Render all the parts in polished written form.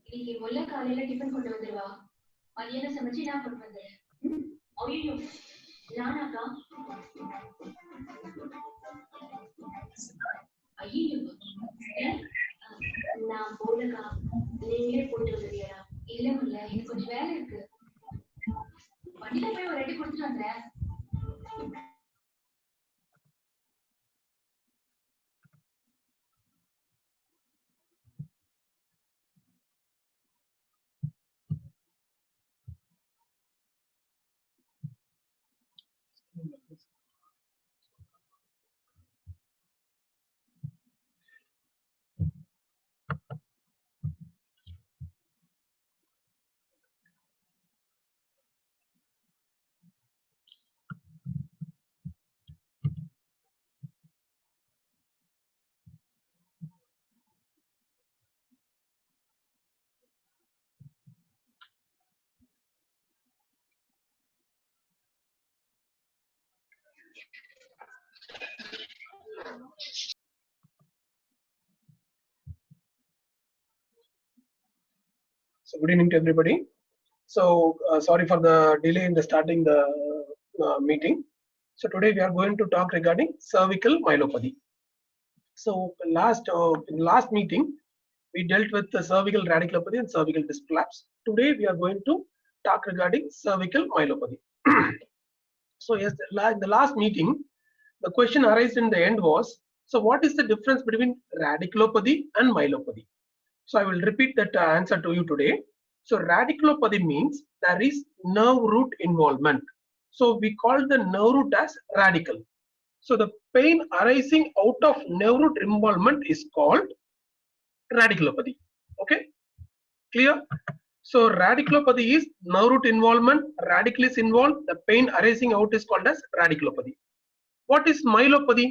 இன்னைக்கு முல்லை காலையில டிஃபன் கொண்டு வந்துருவா. மதியானம் சமைச்சு நான் கொண்டு வந்தேன். ஐயோ நானாக்கா? ஐயோ நான் போலக்கா, நீங்களே போட்டு வந்துறியா? இல்ல முல்ல, எனக்கு கொஞ்சம் வேலை இருக்கு. வண்டியில போய் ஒரு அடி கொடுத்துட்டு வந்தேன். So good evening to everybody. So sorry for the delay in the starting the meeting. So today we are going to talk regarding cervical myelopathy. So in last meeting we dealt with the cervical radiculopathy and cervical disc collapse. Today we are going to talk regarding cervical myelopathy. So yes, in the last meeting the question arised in the end was, so what is the difference between radiculopathy and myelopathy? So I will repeat that answer to you today. So radiculopathy means there is nerve root involvement. So we call the nerve root as radical. So the pain arising out of nerve root involvement is called radiculopathy. Okay, clear? So radiculopathy is nerve root involvement, radical is involved, the pain arising out is called as radiculopathy. What is myelopathy?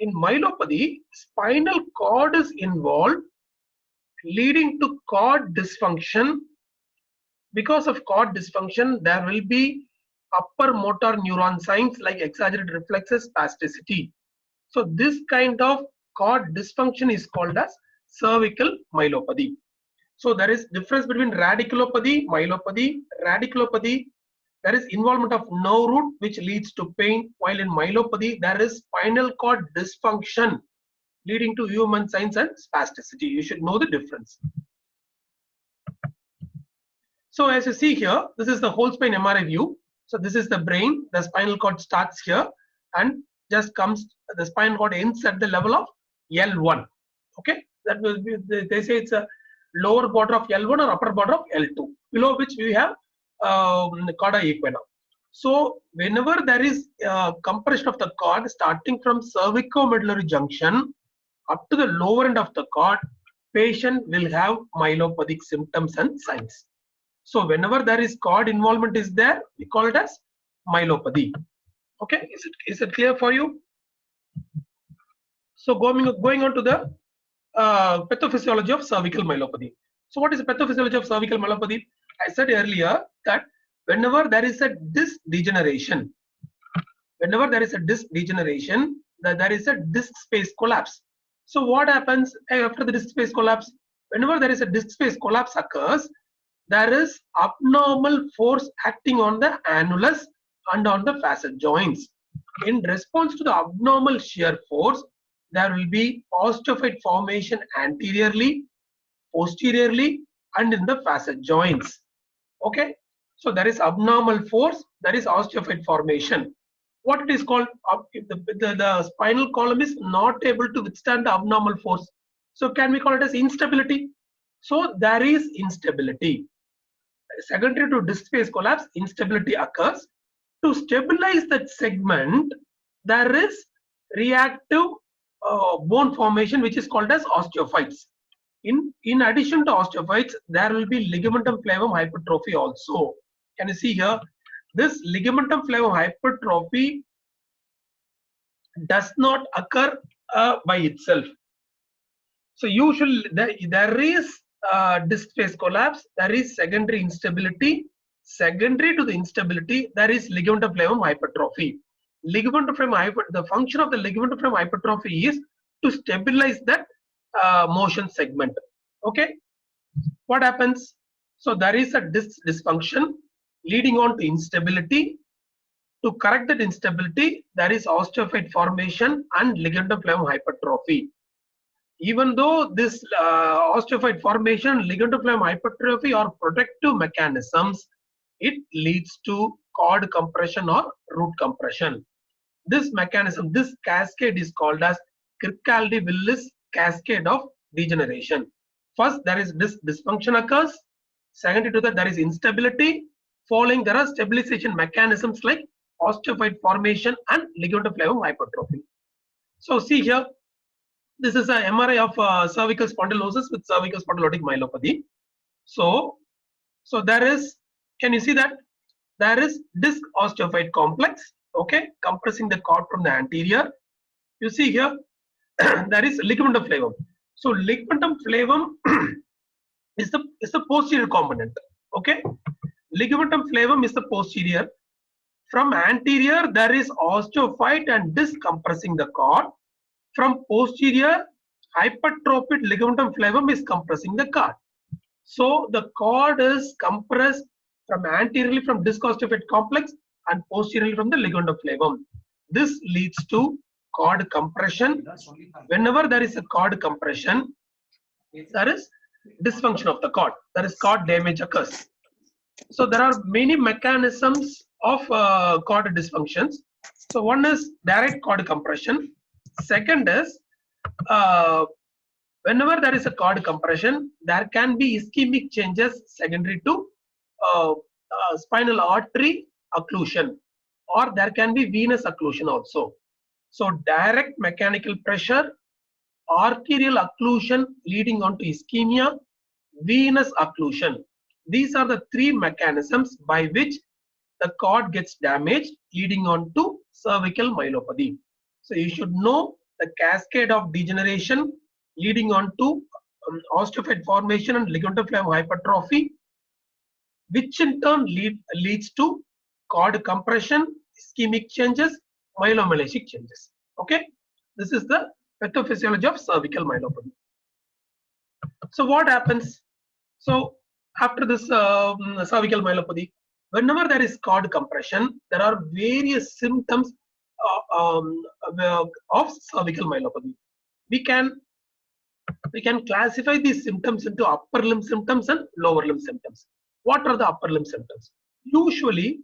In myelopathy, spinal cord is involved, leading to cord dysfunction. Because of cord dysfunction, there will be upper motor neuron signs like exaggerated reflexes, spasticity. So this kind of cord dysfunction is called as cervical myelopathy. So there is difference between radiculopathy, myelopathy. Radiculopathy, there is involvement of nerve root which leads to pain, while in myelopathy there is spinal cord dysfunction leading to human signs and spasticity. You should know the difference. So as you see here, this is the whole spine MRI view. So this is the brain, the spinal cord starts here and just comes, the spinal cord ends at the level of L1. Okay, that will be, they say it's a lower border of L1 or upper border of L2, below which we have cauda equina. So whenever there is compression of the cord starting from cervicomedullary junction up to the lower end of the cord, patient will have myelopathic symptoms and signs. So whenever there is cord involvement is there, we call it as myelopathy. Okay, is it clear for you? So going on to the pathophysiology of cervical myelopathy. So what is the pathophysiology of cervical myelopathy? I said earlier that whenever there is a disc degeneration, there is a disc space collapse. So what happens after the disc space collapse? Whenever there is a disc space collapse occurs, there is abnormal force acting on the annulus and on the facet joints. In response to the abnormal shear force, there will be osteophyte formation anteriorly, posteriorly, and in the facet joints. Okay, so there is abnormal force, there is osteophyte formation. What it is called, the spinal column is not able to withstand the abnormal force. So can we call it as instability? So there is instability. Secondary to disc space collapse, instability occurs. To stabilize that segment, there is reactive bone formation which is called as osteophytes. In addition to osteophytes, there will be ligamentum flavum hypertrophy also. Can you see here? This ligamentum flavum hypertrophy does not occur by itself. So usually there is disc phase collapse, there is secondary instability. Secondary to the instability, there is ligamentum flavum hypertrophy. Ligamentum flavum the function of the ligamentum flavum hypertrophy is to stabilize that motion segment. Okay, what happens? So there is a disc dysfunction leading on to instability. To correct that instability, there is osteophyte formation and ligamentum flavum hypertrophy. Even though this osteophyte formation, ligamentum flavum hypertrophy are protective mechanisms, it leads to cord compression or root compression. This mechanism, this cascade is called as Kirkcaldy-Willis cascade of degeneration. First, there is disc dysfunction occurs. Secondly to that, there is instability. Following, there are stabilization mechanisms like osteophyte formation and ligamentum flavum hypertrophy. So see here, this is an MRI of cervical spondylosis with cervical spondylotic myelopathy. So there is, can you see that there is disc osteophyte complex, okay, compressing the cord from the anterior. You see here, there is ligamentum flavum. So ligamentum flavum is the posterior component, okay. Ligamentum flavum is the posterior. From anterior, there is osteophyte and disc compressing the cord. From posterior, hypertrophic ligamentum flavum is compressing the cord. So the cord is compressed from anteriorly from disc osteophyte complex and posteriorly from the ligamentum flavum. This leads to cord compression. Whenever there is a cord compression, there is dysfunction of the cord. There is cord damage occurs. So there are many mechanisms of cord dysfunctions. So one is direct cord compression. Second is whenever there is a cord compression, there can be ischemic changes secondary to spinal artery occlusion, or there can be venous occlusion also. So direct mechanical pressure, arterial occlusion leading on to ischemia, venous occlusion. These are the three mechanisms by which the cord gets damaged, leading on to cervical myelopathy. So you should know the cascade of degeneration leading on to osteophyte formation and ligamentum flavum hypertrophy, which in turn leads to cord compression, ischemic changes, myelomalacic changes. Okay, this is the pathophysiology of cervical myelopathy. So what happens? So after this cervical myelopathy, whenever there is cord compression, there are various symptoms of cervical myelopathy. We can classify these symptoms into upper limb symptoms and lower limb symptoms. What are the upper limb symptoms? Usually,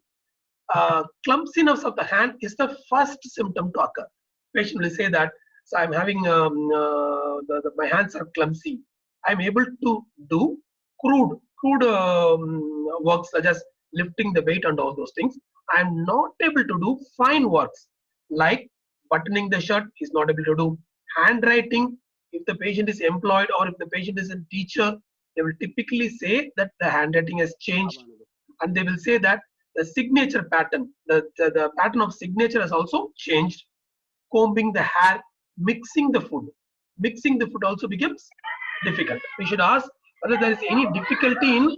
clumsiness of the hand is the first symptom to occur. Patient will say that, so I'm having my hands are clumsy. I'm able to do crude works such as lifting the weight and all those things. I'm not able to do fine works like buttoning the shirt. Is not able to do handwriting. If the patient is employed or if the patient is a teacher, they will typically say that the handwriting has changed, and they will say that the signature pattern, the pattern of signature has also changed. Combing the hair, mixing the food also becomes difficult. We should ask whether there is any difficulty in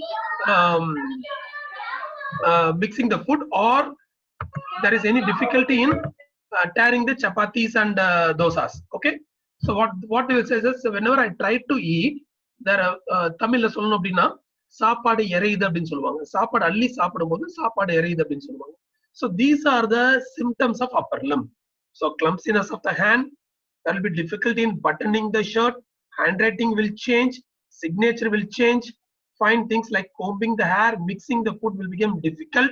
mixing the food, or there is any difficulty in tearing the chapatis and dosas. Okay, so what they will say is, whenever I try to eat, there தமிழ்ல சொல்லணும் அப்படின்னா சாப்பாடு எரையுது அப்படின்னு சொல்லுவாங்க. சாப்பாடு அள்ளி சாப்பிடும்போது சாப்பாடு எரையுது அப்படின்னு சொல்லுவாங்க. So these are the symptoms of upper limb. So clumsiness of the hand, there will be difficulty in buttoning the shirt, handwriting will change, signature will change, fine things like combing the hair, mixing the food will become difficult,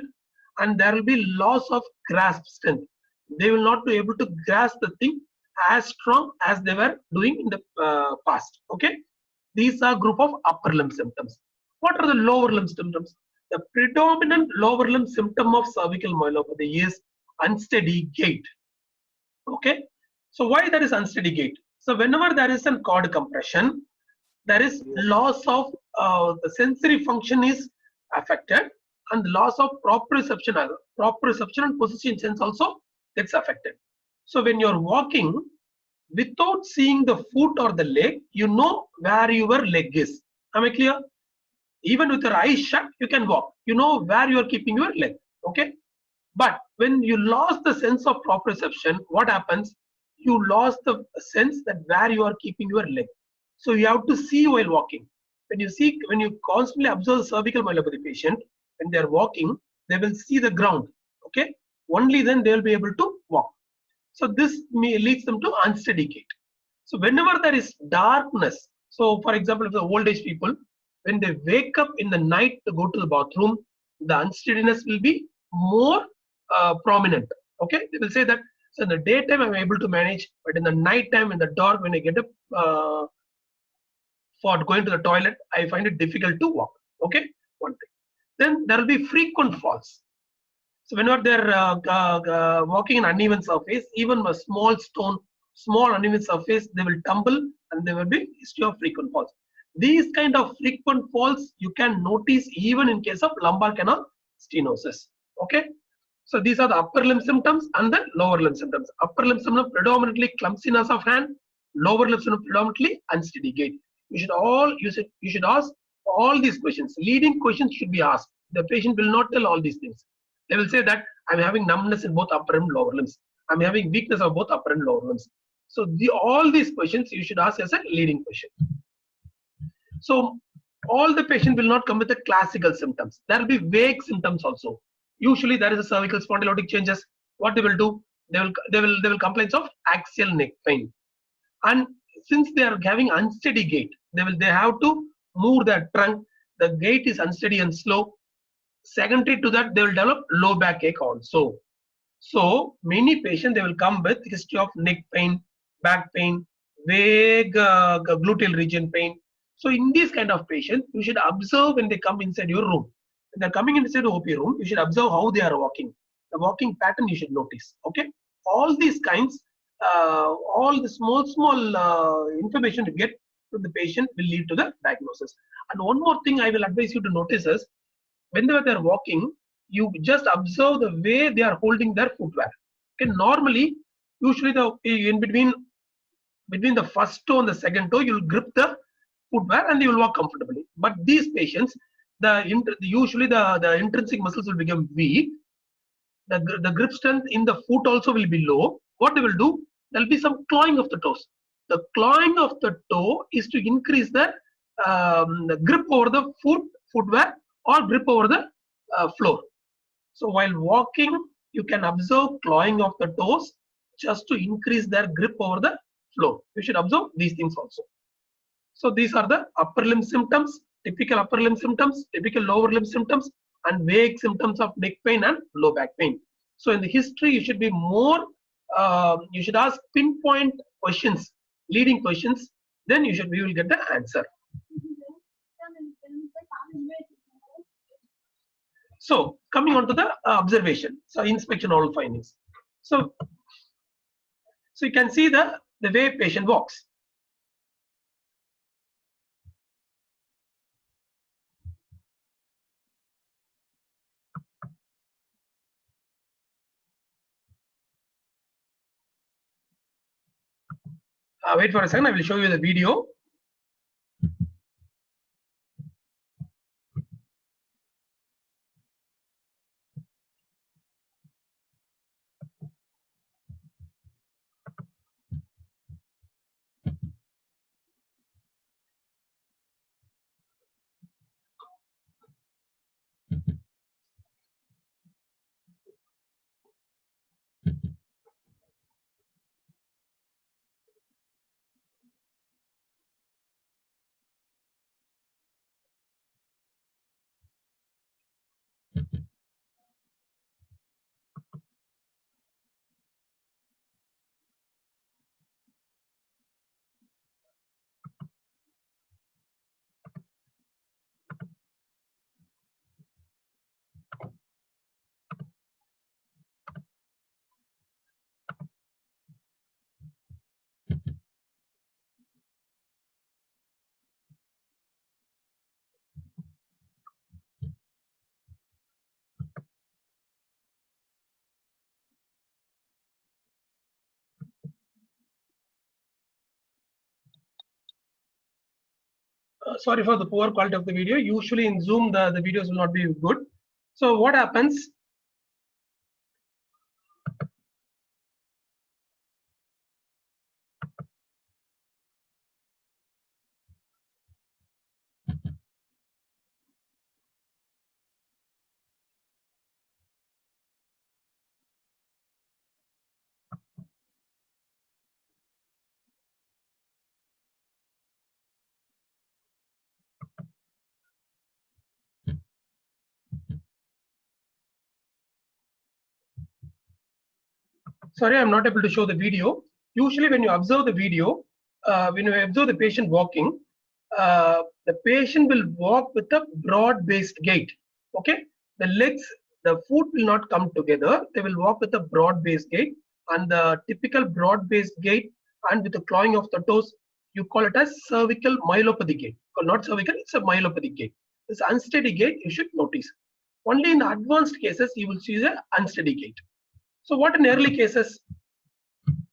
and there will be loss of grasp strength. They will not be able to grasp the thing as strong as they were doing in the past. Okay, these are group of upper limb symptoms. What are the lower limb symptoms? The predominant lower limb symptom of cervical myelopathy is unsteady gait. Okay, so why there is unsteady gait? So whenever there is a cord compression, there is loss of the sensory function is affected, and the loss of proprioception and position sense also gets affected. So when you're walking without seeing the foot or the leg, you know where your leg is. Am I clear? Even with your eyes shut, you can walk. You know where you are keeping your leg. Okay. But when you lost the sense of proprioception, what happens? You lost the sense that where you are keeping your leg. So you have to see while walking. When you constantly observe the cervical myelopathy patient, when they are walking, they will see the ground. Okay. Only then they will be able to walk. So this leads them to unsteady gait. So whenever there is darkness, so for example, if the old age people, when they wake up in the night to go to the bathroom, the unsteadiness will be more prominent. Okay, they will say that, so in the daytime I'm able to manage, but in the night time, in the dark, when I get up for going to the toilet, I find it difficult to walk. Okay, one thing. Then there will be frequent falls. So whenever they're walking in uneven surface, even a small stone, small uneven surface, they will tumble and there will be history of frequent falls. These kind of frequent falls you can notice even in case of lumbar canal stenosis. Okay. So these are the upper limb symptoms and the lower limb symptoms. Upper limb symptom predominantly clumsiness of hand, lower limb symptom predominantly unsteady gait. You should ask all these questions. Leading questions should be asked. The patient will not tell all these things. They will say that I'm having numbness in both upper and lower limbs. I'm having weakness of both upper and lower limbs. So all these questions you should ask as a leading question. So all the patient will not come with the classical symptoms. There will be vague symptoms also. Usually there is a cervical spondylotic changes. What they will do? They will complain of axial neck pain. And since they are having unsteady gait, they have to move their trunk. The gait is unsteady and slow. Secondary to that, they will develop low back ache also. So many patients, they will come with history of neck pain, back pain, vague gluteal region pain. So in these kind of patients, you should observe when they come inside your room. When they're coming inside the OP room, you should observe how they are walking. The walking pattern you should notice. Okay, all these kinds, all the small information you get from the patient will lead to the diagnosis. And one more thing I will advise you to notice is, whenever they are walking, you just observe the way they are holding their footwear. Okay, normally, usually in between the first toe and the second toe, you'll grip the footwear and you will walk comfortably. But these patients, usually the intrinsic muscles will become weak. The grip strength in the foot also will be low. What they will do? There will be some clawing of the toes. The clawing of the toe is to increase the grip over the footwear or grip over the floor. So while walking, you can observe clawing of the toes just to increase their grip over the floor. You should observe these things also. So these are the upper limb symptoms, typical upper limb symptoms, typical lower limb symptoms, and vague symptoms of neck pain and low back pain. So in the history, you should be more, you should ask pinpoint questions, leading questions, then we will get the answer. So coming on to the observation, so inspection oral findings. So you can see the way patient walks. Wait for a second, I will show you the video. Sorry for the poor quality of the video. Usually in Zoom, the videos will not be good. So what happens? Sorry, I'm not able to show the video. Usually when you observe the video, when you observe the patient walking, the patient will walk with a broad-based gait. Okay, the legs, the foot will not come together. They will walk with a broad-based gait, and the typical broad-based gait and with the clawing of the toes, you call it as cervical myelopathy gait. Or not cervical, it's a myelopathy gait. This unsteady gait you should notice. Only in the advanced cases you will see the unsteady gait. So what in early cases?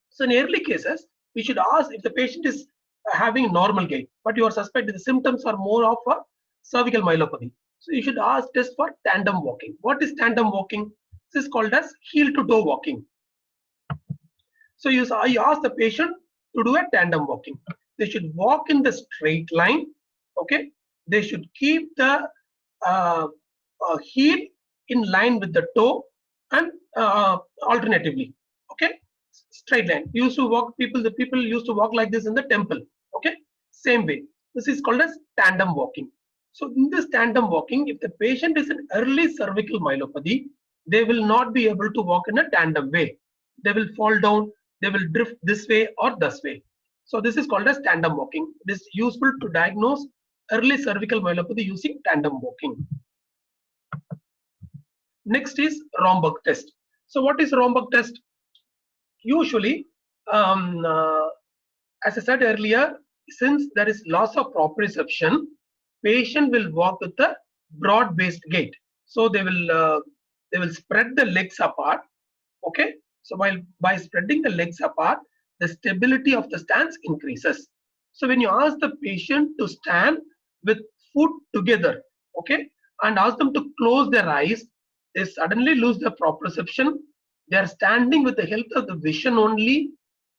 So in early cases, we should ask if the patient is having normal gait, but you are suspecting the symptoms are more of a cervical myelopathy. So you should ask test for tandem walking. What is tandem walking? This is called as heel to toe walking. So you ask the patient to do a tandem walking. They should walk in the straight line. Okay. They should keep the heel in line with the toe and alternatively. Okay. Straight line. Used to walk the people used to walk like this in the temple. Okay. Same way. This is called as tandem walking. So in this tandem walking, if the patient is in early cervical myelopathy, they will not be able to walk in a tandem way. They will fall down. They will drift this way or this way. So this is called as tandem walking. It is useful to diagnose early cervical myelopathy using tandem walking. Next is Romberg test. So what is Romberg test? Usually, as I said earlier, since there is loss of proprioception, patient will walk with a broad-based gait. So they will spread the legs apart. Okay. So by spreading the legs apart, the stability of the stance increases. So when you ask the patient to stand with foot together, okay, and ask them to close their eyes, they suddenly lose their proprioception. They are standing with the help of the vision only.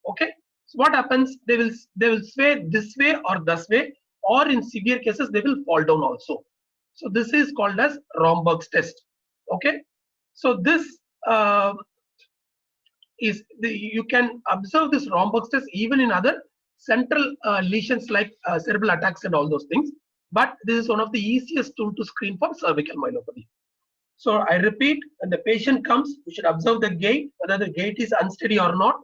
Okay. So what happens? They will sway this way or this way, or in severe cases they will fall down also. So this is called as Romberg's test. Okay. So this you can observe this Romberg's test even in other central lesions like cerebral attacks and all those things. But this is one of the easiest tool to screen for cervical myelopathy. So I repeat, when the patient comes, you should observe the gait, whether the gait is unsteady or not.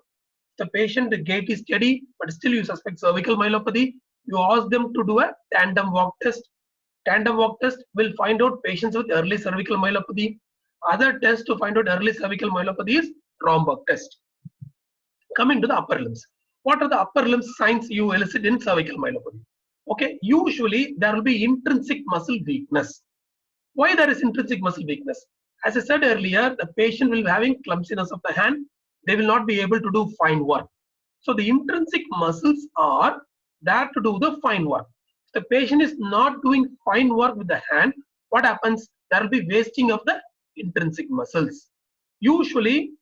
If the patient, the gait is steady, but still you suspect cervical myelopathy, you ask them to do a tandem walk test. Tandem walk test will find out patients with early cervical myelopathy. Other test to find out early cervical myelopathy is Romberg test. Coming to the upper limbs. What are the upper limb signs you elicit in cervical myelopathy? Okay, usually there will be intrinsic muscle weakness. Why there is intrinsic muscle weakness? As I said earlier, the patient will be having clumsiness of the hand. They will not be able to do fine work. So the intrinsic muscles are there to do the fine work. If the patient is not doing fine work with the hand, what happens? There will be wasting of the intrinsic muscles. Usually,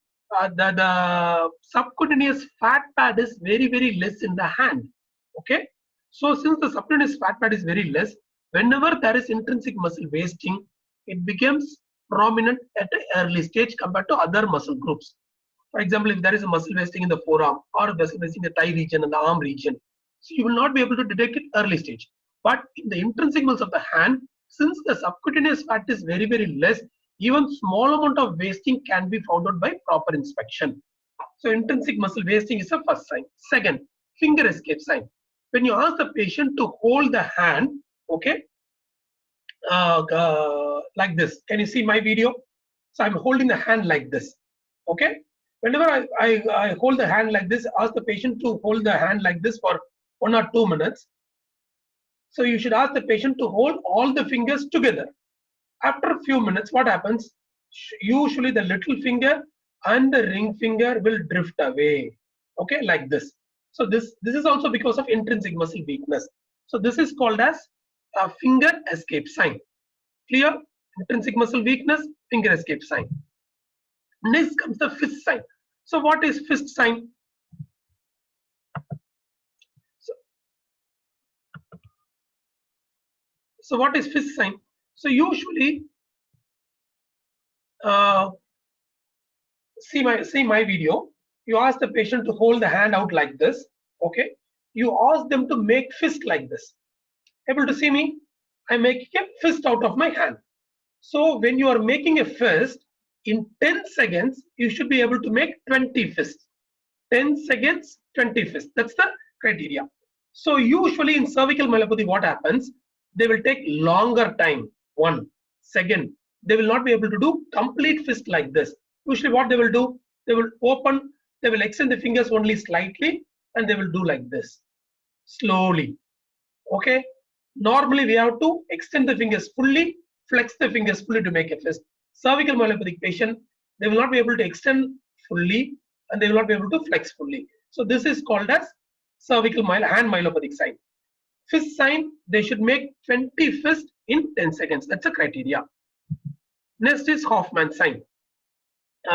the subcutaneous fat pad is very, very less in the hand. Okay. So since the subcutaneous fat pad is very less, whenever there is intrinsic muscle wasting, it becomes prominent at an early stage compared to other muscle groups. For example, if there is a muscle wasting in the forearm or muscle wasting in the thigh region and the arm region, so you will not be able to detect it early stage. But in the intrinsic muscles of the hand, since the subcutaneous fat is very, very less, even small amount of wasting can be found out by proper inspection. So intrinsic muscle wasting is the first sign. Second, finger escape sign. When you ask the patient to hold the hand, okay, like this. Can you see my video? So I'm holding the hand like this. Okay. Whenever I hold the hand like this, ask the patient to hold the hand like this for 1 or 2 minutes. So you should ask the patient to hold all the fingers together. After a few minutes, what happens? Usually the little finger and the ring finger will drift away. Okay, like this. So this is also because of intrinsic muscle weakness. So this is called as a finger escape sign. Clear? Intrinsic muscle weakness, finger escape sign. Next comes the fist sign. So what is fist sign? So what is fist sign? So usually, see my video. You ask the patient to hold the hand out like this. Okay. You ask them to make fist like this. Able to see me? I'm making a fist out of my hand. So when you are making a fist, in 10 seconds, you should be able to make 20 fists. 10 seconds, 20 fists. That's the criteria. So usually in cervical myelopathy, what happens? They will take longer time. 1 second. They will not be able to do complete fist like this. Usually what they will do, they will open, they will extend the fingers only slightly, and they will do like this, slowly. Okay. Normally we have to extend the fingers fully, flex the fingers fully to make a fist. Cervical myelopathic patient, they will not be able to extend fully and they will not be able to flex fully. So this is called as cervical hand myelopathic sign. Fist sign, they should make 20 fists in 10 seconds. That's a criteria. Next is Hoffman sign.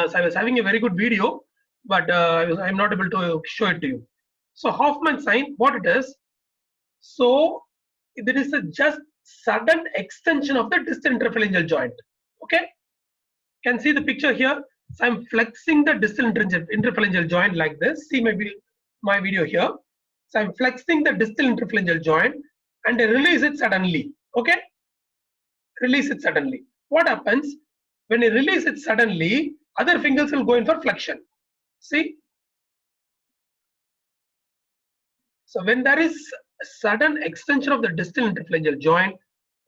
So I was having a very good video, but I'm not able to show it to you. So Hoffman sign, what it is? So there is a just sudden extension of the distal interphalangeal joint. Okay, can see the picture here. So I'm flexing the distal interphalangeal joint like this. See my video here. So I'm flexing the distal interphalangeal joint and I release it suddenly. Okay, release it suddenly. What happens when I release it suddenly? Other fingers will go in for flexion. See. So when there is sudden extension of the distal interphalangeal joint,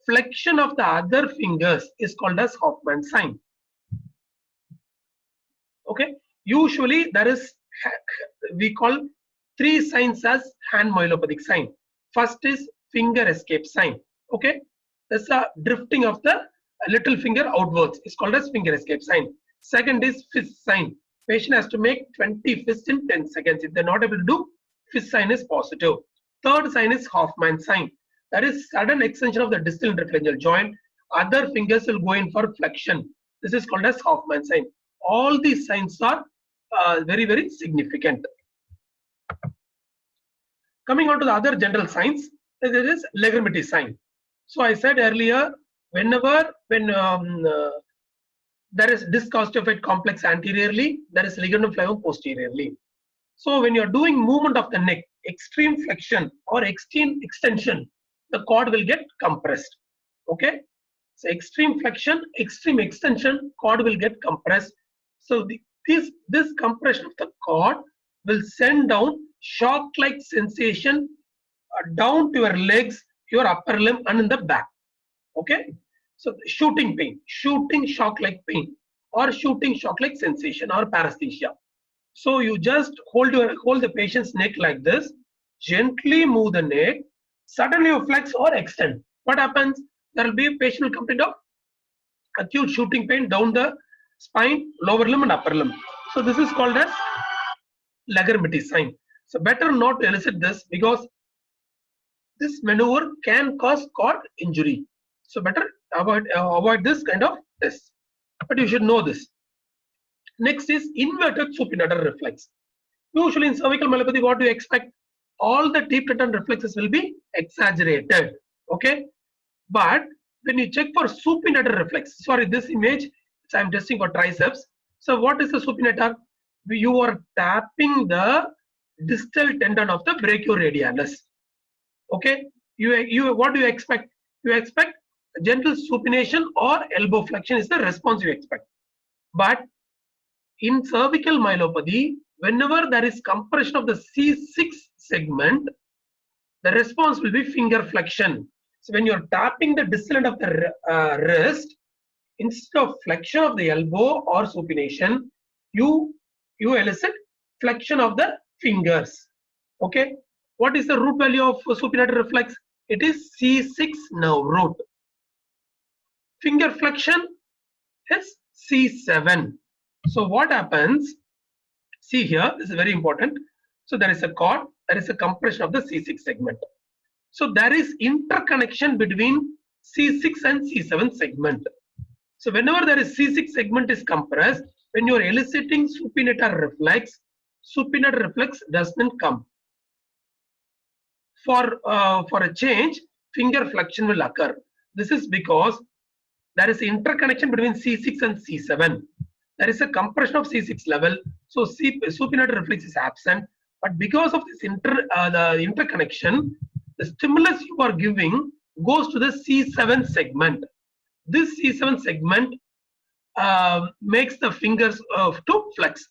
flexion of the other fingers is called as Hoffman sign. Okay. Usually there is, we call 3 signs as hand myelopathic sign. First is finger escape sign. Okay. That's a drifting of the little finger outwards. It's called as finger escape sign. Second is fist sign. Patient has to make 20 fists in 10 seconds. If they're not able to do, fist sign is positive. Third sign is Hoffman sign. That is sudden extension of the distal interphalangeal joint. Other fingers will go in for flexion. This is called as Hoffman sign. All these signs are very, very significant. Coming on to the other general signs, there is Leggermity sign. So I said earlier, when there is disc osteophyte complex anteriorly, there is ligamentum flavum posteriorly. So when you're doing movement of the neck, extreme flexion or extreme extension, the cord will get compressed. Okay. So extreme flexion, extreme extension, cord will get compressed. So this compression of the cord will send down shock-like sensation down to your legs, your upper limb, and in the back. Okay. So shooting pain, shooting shock-like pain, or shooting shock-like sensation or paresthesia. So you just hold the patient's neck like this, gently move the neck, suddenly you flex or extend. What happens? There will be a patient will complain of acute shooting pain down the spine, lower limb and upper limb. So this is called as Leggermity sign. So better not to elicit this because this maneuver can cause cord injury. So better avoid this kind of test. But you should know this. Next is inverted supinator reflex. Usually in cervical myelopathy, what do you expect? All the deep return reflexes will be exaggerated. Okay. But when you check for supinator reflex, sorry, this image, I'm testing for triceps. So what is the supinator? You are tapping the distal tendon of the brachioradialis. Okay. What do you expect? You expect gentle supination or elbow flexion is the response you expect. But in cervical myelopathy, whenever there is compression of the C6 segment, the response will be finger flexion. So when you're tapping the distal end of the wrist, instead of flexion of the elbow or supination, you elicit flexion of the fingers. Okay. What is the root value of supinator reflex? It is C6 nerve root. Finger flexion is C7. So what happens? See here, this is very important. So there is a cord, there is a compression of the C6 segment. So there is interconnection between C6 and C7 segment. So whenever there is C6 segment is compressed, when you are eliciting supinator reflex doesn't come. For a change, finger flexion will occur. This is because there is interconnection between C6 and C7. There is a compression of C6 level, so supinator reflex is absent. But because of this the interconnection, the stimulus you are giving goes to the C7 segment. This C7 segment makes the fingers to flex.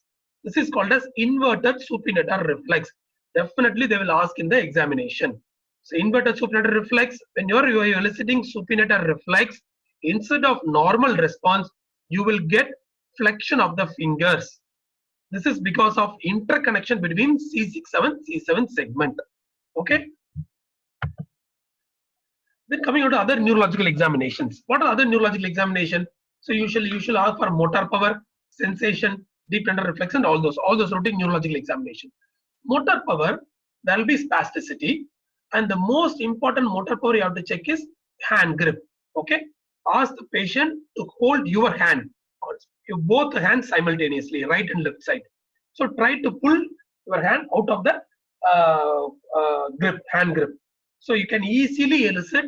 This is called as inverted supinator reflex. Definitely they will ask in the examination. So inverted supinator reflex, when you are eliciting supinator reflex, instead of normal response, you will get flexion of the fingers. This is because of interconnection between C6 and C7 segment. Okay. Then coming on to other neurological examinations. What are other neurological examination? So usually you should ask for motor power, sensation, deep tender reflex, and all those routine neurological examination. Motor power, there will be spasticity, and the most important motor power you have to check is hand grip. Okay, ask the patient to hold your hand, both hands simultaneously, right and left side. So try to pull your hand out of the hand grip. So you can easily elicit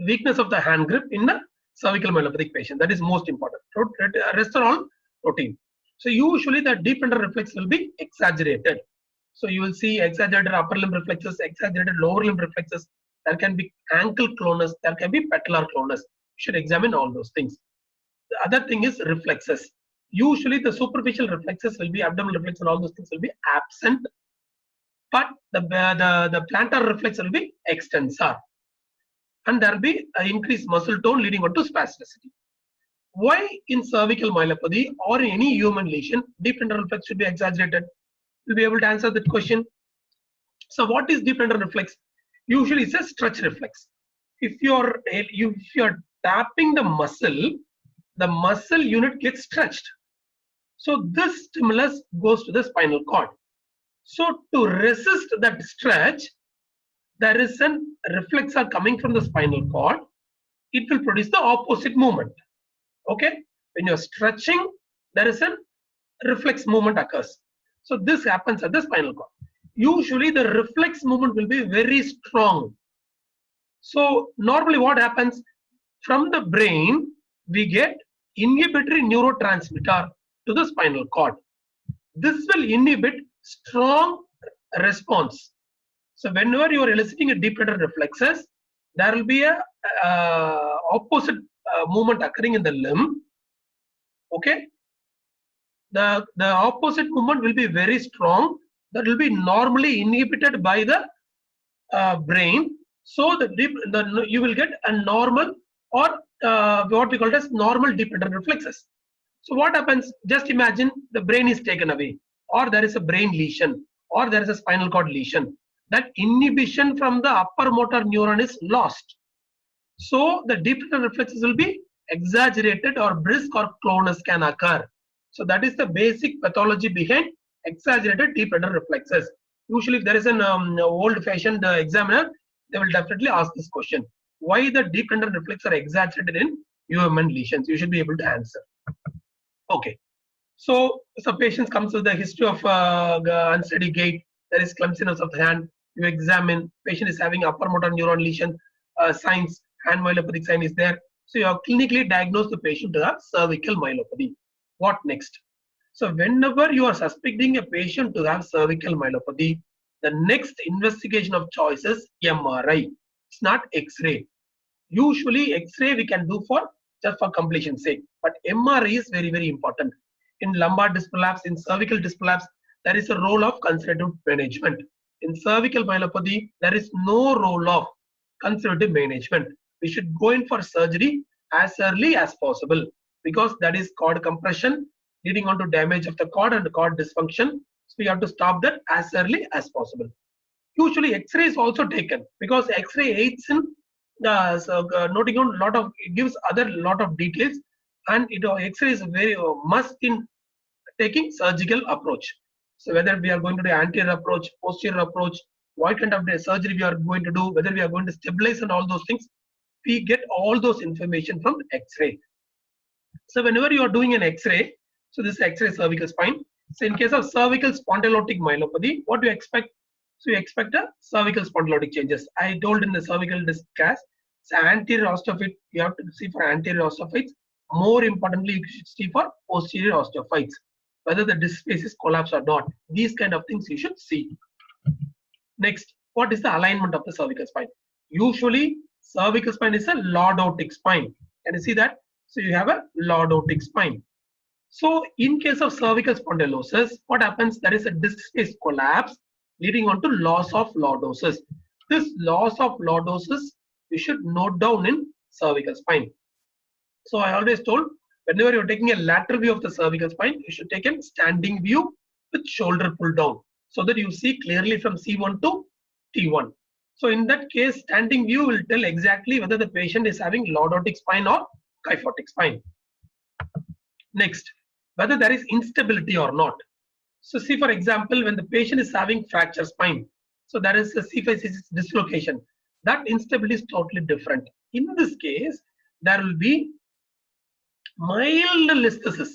weakness of the hand grip in the cervical myelopathic patient. That is most important. Rest are all routine. So usually the deep tender reflex will be exaggerated. So you will see exaggerated upper limb reflexes, exaggerated lower limb reflexes. There can be ankle clonus, there can be patellar clonus. You should examine all those things. The other thing is reflexes. Usually the superficial reflexes will be abdominal reflex and all those things will be absent, but the plantar reflex will be extensor, and there will be an increased muscle tone leading on to spasticity. Why in cervical myelopathy or in any human lesion deep tender reflex should be exaggerated? You'll be able to answer that question. So what is deep tender reflex? Usually it's a stretch reflex. If you're tapping the muscle unit gets stretched. So this stimulus goes to the spinal cord. So to resist that stretch, there is a reflexor coming from the spinal cord. It will produce the opposite movement. Okay, when you're stretching, there is a reflex movement occurs. So this happens at the spinal cord. Usually the reflex movement will be very strong. So normally what happens, from the brain we get inhibitory neurotransmitter to the spinal cord. This will inhibit strong response. So whenever you are eliciting a deep tender reflexes, there will be a opposite movement occurring in the limb. Okay, the opposite movement will be very strong. That will be normally inhibited by the brain. So you will get a normal or what we call as normal deep tender reflexes. So what happens? Just imagine the brain is taken away, or there is a brain lesion, or there is a spinal cord lesion. That inhibition from the upper motor neuron is lost. So the deep tender reflexes will be exaggerated, or brisk or clonus can occur. So that is the basic pathology behind exaggerated deep tender reflexes. Usually if there is an old-fashioned examiner, they will definitely ask this question. Why the deep tender reflexes are exaggerated in human lesions? You should be able to answer. Okay. So patients comes with the history of unsteady gait. There is clumsiness of the hand. You examine, patient is having upper motor neuron lesion signs, hand myelopathic sign is there. So you have clinically diagnosed the patient to have cervical myelopathy. What next? So whenever you are suspecting a patient to have cervical myelopathy, the next investigation of choice is MRI. It's not X-ray. Usually X-ray we can do for just for completion's sake, but MRI is very, very important. In lumbar disc prolapse, in cervical disc prolapse, there is a role of conservative management. In cervical myelopathy, there is no role of conservative management. We should go in for surgery as early as possible, because that is cord compression leading on to damage of the cord and cord dysfunction. So we have to stop that as early as possible. Usually X-ray is also taken, because X-ray aids in noting on lot of, it gives other lot of details, and X-ray is very must in taking surgical approach. So whether we are going to do anterior approach, posterior approach, what kind of surgery we are going to do, whether we are going to stabilize and all those things. We get all those information from X-ray. So whenever you are doing an X-ray, so this is X-ray cervical spine. So in case of cervical spondylotic myelopathy, what do you expect? So you expect a cervical spondylotic changes. I told in the cervical disc cast, so anterior osteophyte, you have to see for anterior osteophytes. More importantly, you should see for posterior osteophytes, whether the disc space is collapsed or not. These kind of things you should see. Next, what is the alignment of the cervical spine? Usually, cervical spine is a lordotic spine. Can you see that? So you have a lordotic spine. So in case of cervical spondylosis, what happens? There is a disc space collapse leading on to loss of lordosis. This loss of lordosis you should note down in cervical spine. So I always told, whenever you're taking a lateral view of the cervical spine, you should take a standing view with shoulder pull down, so that you see clearly from C1 to T1. So in that case, standing view will tell exactly whether the patient is having lordotic spine or kyphotic spine. Next, whether there is instability or not. So see, for example, when the patient is having fracture spine, so there is a C5-C6 dislocation. That instability is totally different. In this case, there will be mild listhesis.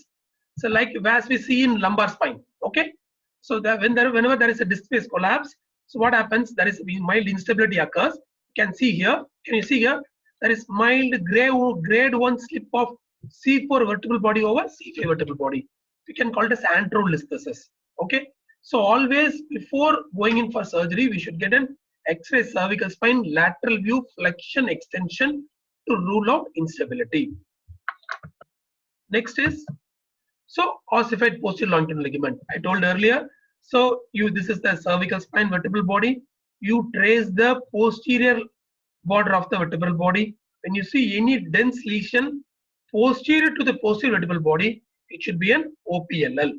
So like as we see in lumbar spine, okay? So that whenever there is a disc space collapse, so what happens? There is mild instability occurs. You can see here. Can you see here? There is mild grade 1 slip of C4 vertebral body over C5 vertebral body. We can call it as anterolisthesis. Okay. So always before going in for surgery, we should get an X-ray cervical spine lateral view flexion extension to rule out instability. Next is ossified posterior longitudinal ligament. I told earlier. So this is the cervical spine vertebral body. You trace the posterior border of the vertebral body. When you see any dense lesion posterior to the posterior vertebral body, it should be an OPLL.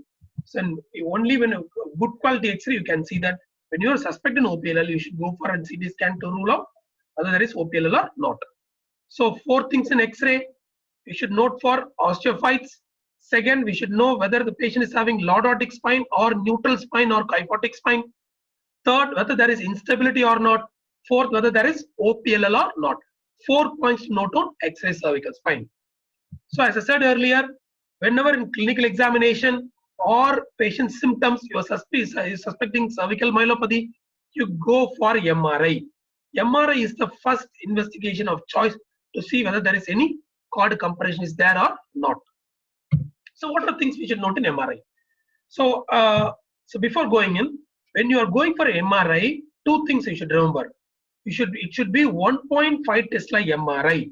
So only when a good quality X-ray you can see that. When you are suspecting OPLL, you should go for a CT scan to rule out whether there is OPLL or not. So 4 things in X-ray. We should note for osteophytes. Second, we should know whether the patient is having lordotic spine or neutral spine or kyphotic spine. Third, whether there is instability or not. Fourth, whether there is OPLL or not. 4 points to note on X-ray cervical spine. So as I said earlier, whenever in clinical examination or patient symptoms you are suspecting cervical myelopathy, you go for MRI. MRI is the first investigation of choice to see whether there is any cord compression is there or not. So what are things we should note in MRI? So before going in, when you are going for MRI, 2 things you should remember. It should be 1.5 Tesla MRI.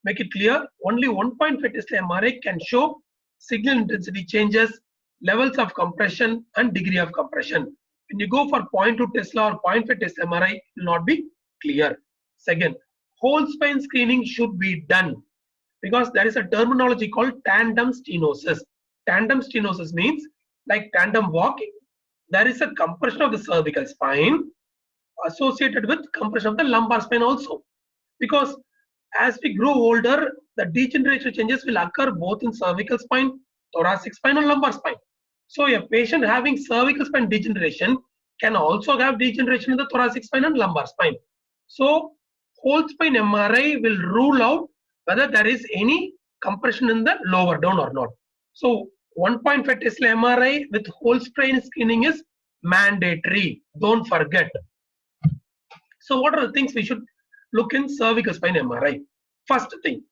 Make it clear, only 1.5 Tesla MRI can show signal intensity changes, levels of compression and degree of compression. When you go for 0.2 Tesla or 0.5 Tesla MRI, it will not be clear. Second, whole spine screening should be done, because there is a terminology called tandem stenosis. Tandem stenosis means like tandem walking. There is a compression of the cervical spine associated with compression of the lumbar spine also. Because as we grow older, the degeneration changes will occur both in cervical spine, thoracic spine and lumbar spine. So a patient having cervical spine degeneration can also have degeneration in the thoracic spine and lumbar spine. So whole spine MRI will rule out whether there is any compression in the lower down or not. So 1.5 Tesla MRI with whole spine screening is mandatory. Don't forget. So what are the things we should look in cervical spine MRI? First thing,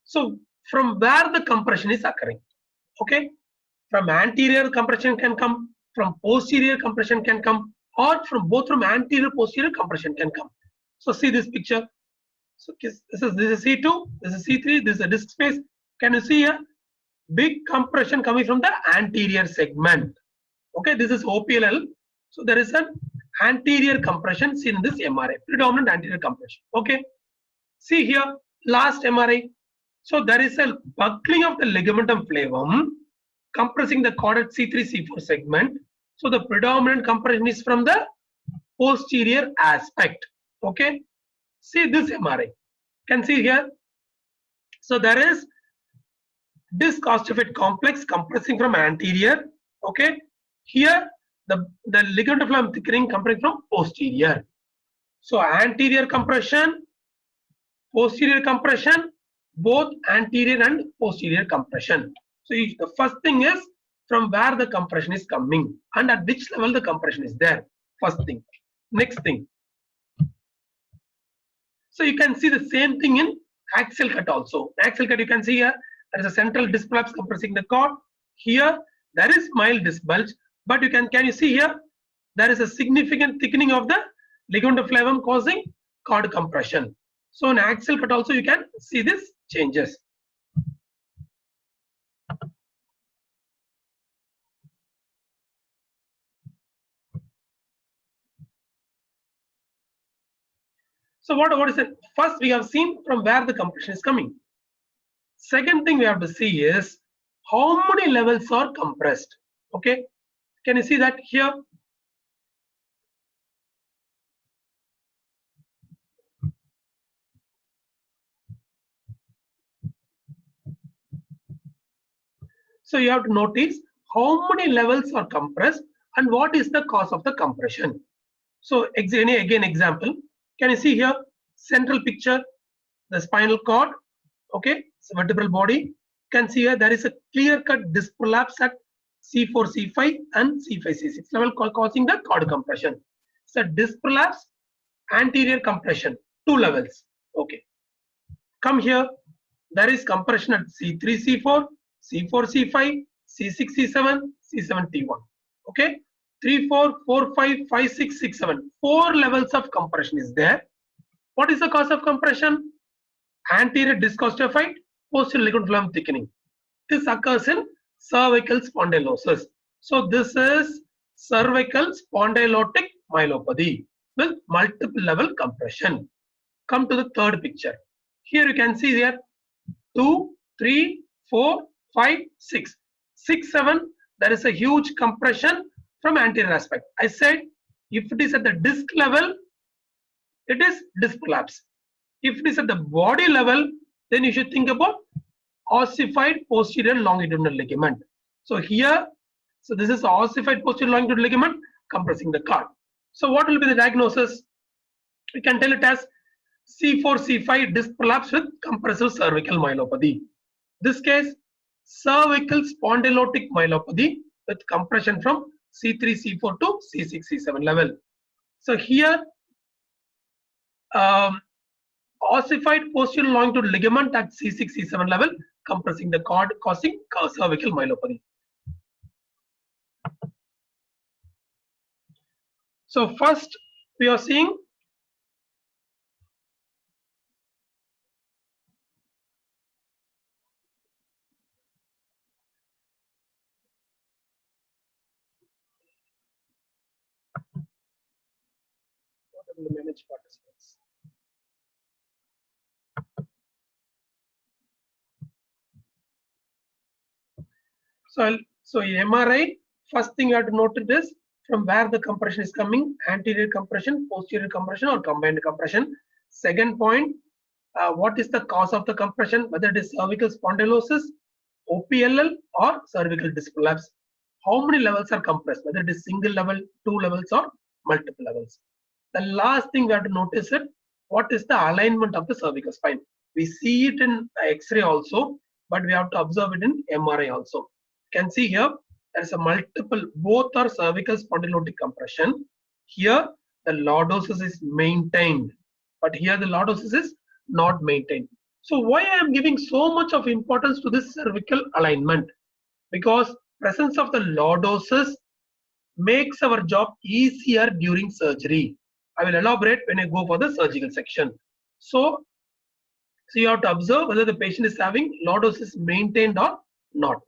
so from where the compression is occurring, okay? From anterior compression can come, from posterior compression can come, or from anterior posterior compression can come. So see this picture. So this is C2, this is C3, this is a disc space. Can you see a big compression coming from the anterior segment? Okay, this is OPLL. So there is an anterior compression seen in this MRI, predominant anterior compression. Okay, see here, last MRI. So there is a buckling of the ligamentum flavum compressing the chordate C3, C4 segment. So the predominant compression is from the posterior aspect. Okay, see this MRI. Can see here. So there is disc osteophyte complex compressing from anterior. Okay, here the ligament phloem thickening coming from posterior. So anterior compression, posterior compression, both anterior and posterior compression. So the first thing is from where the compression is coming and at which level the compression is there. First thing. Next thing. So you can see the same thing in axial cut also. Axial cut, you can see here there is a central disc prolapse compressing the cord. Here there is mild disc bulge, but can you see here there is a significant thickening of the ligament flavum causing cord compression. So in axial cut also you can see this changes. So what is it? First we have seen from where the compression is coming. Second thing we have to see is how many levels are compressed. Okay, can you see that here? So you have to notice how many levels are compressed and what is the cause of the compression. So again example, can you see here central picture, the spinal cord, okay, so vertebral body. You can see here there is a clear-cut disc prolapse at C4, C5 and C5, C6 level causing the cord compression. So disc prolapse, anterior compression, 2 levels. Okay, come here, there is compression at C3, C4, C4, C5, C6, C7, C7, T1. Okay, 3, 4, 4, 5, 5, 6, 6, 7. 4 levels of compression is there. What is the cause of compression? Anterior disc osteophyte, posterior ligament flume thickening. This occurs in cervical spondylosis. So this is cervical spondylotic myelopathy with multiple level compression. Come to the third picture. Here you can see here 2, 3, 4, 5, 6. 6, 7, there is a huge compression from anterior aspect. I said if it is at the disc level, it is disc prolapse. If it is at the body level, then you should think about ossified posterior longitudinal ligament. So here, so this is ossified posterior longitudinal ligament compressing the cord. So what will be the diagnosis? We can tell it as C4, C5 disc prolapse with compressive cervical myelopathy. This case, cervical spondylotic myelopathy with compression from C3, C4 to C6, C7 level. So here, ossified posterior longitudinal ligament at C6, C7 level compressing the cord causing cervical myelopathy. So first we are seeing manage participants. So in MRI, first thing you have to note it is from where the compression is coming, anterior compression, posterior compression or combined compression. Second point, what is the cause of the compression, whether it is cervical spondylosis, OPLL or cervical disc prolapse. How many levels are compressed, whether it is single level, 2 levels or multiple levels. The last thing we have to notice is what is the alignment of the cervical spine. We see it in X-ray also, but we have to observe it in MRI also. You can see here there is a multiple, both are cervical spondylotic compression. Here the lordosis is maintained, but here the lordosis is not maintained. So why I am giving so much of importance to this cervical alignment? Because presence of the lordosis makes our job easier during surgery. I will elaborate when I go for the surgical section. So you have to observe whether the patient is having lordosis maintained or not.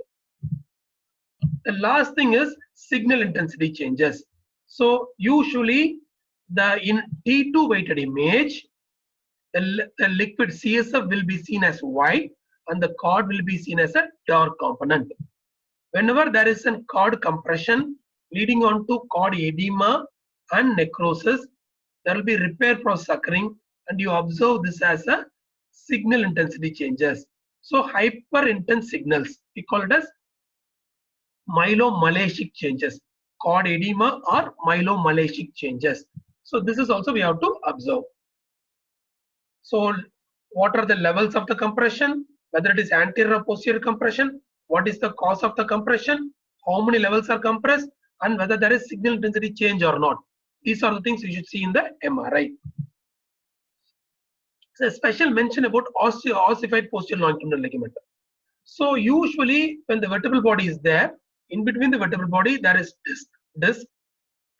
The last thing is signal intensity changes. So usually in T2 weighted image, the liquid CSF will be seen as white and the cord will be seen as a dark component. Whenever there is a cord compression leading on to cord edema and necrosis, there will be repair process occurring and you observe this as a signal intensity changes. So hyper intense signals, we call it as myelomalacic changes cord edema or myelomalacic changes. So this is also we have to observe. So what are the levels of the compression, whether it is anterior or posterior compression, what is the cause of the compression, how many levels are compressed, and whether there is signal intensity change or not. These are the things you should see in the MRI. So a special mention about ossified posterior longitudinal ligament. So usually when the vertebral body is there, in between the vertebral body there is disc.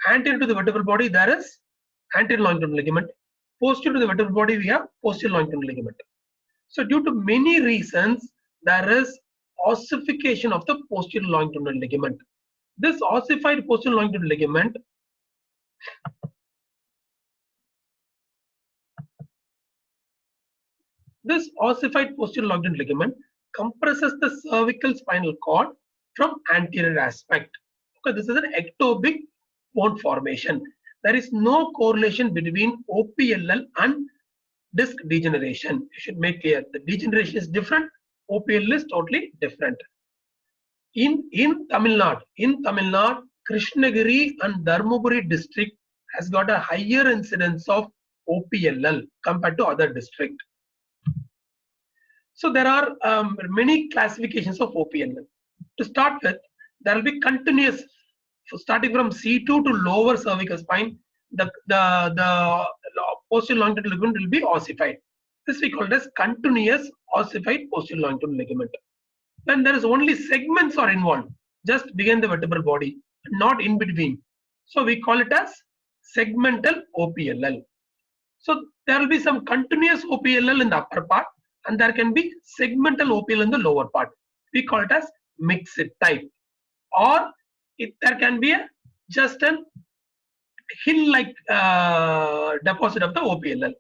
Anterior to the vertebral body there is anterior longitudinal ligament. Posterior to the vertebral body we have posterior longitudinal ligament. So due to many reasons there is ossification of the posterior longitudinal ligament. This ossified posterior longitudinal ligament compresses the cervical spinal cord from anterior aspect. Okay, this is an ectopic bone formation. There is no correlation between OPLL and disc degeneration. You should make clear the degeneration is different, OPLL is totally different. In Tamil Nadu, Krishnagiri and Dharmaburi district has got a higher incidence of OPLL compared to other district. So there are many classifications of OPLL. To start with, there will be continuous, starting from C2 to lower cervical spine. The posterior longitudinal ligament will be ossified. This we call it as continuous ossified posterior longitudinal ligament. When there is only segments are involved, just behind the vertebral body, not in between. So we call it as segmental OPLL. So there will be some continuous OPLL in the upper part, and there can be segmental OPLL in the lower part. We call it as mixed type. Or there can be just a hill-like deposit of the OPLL.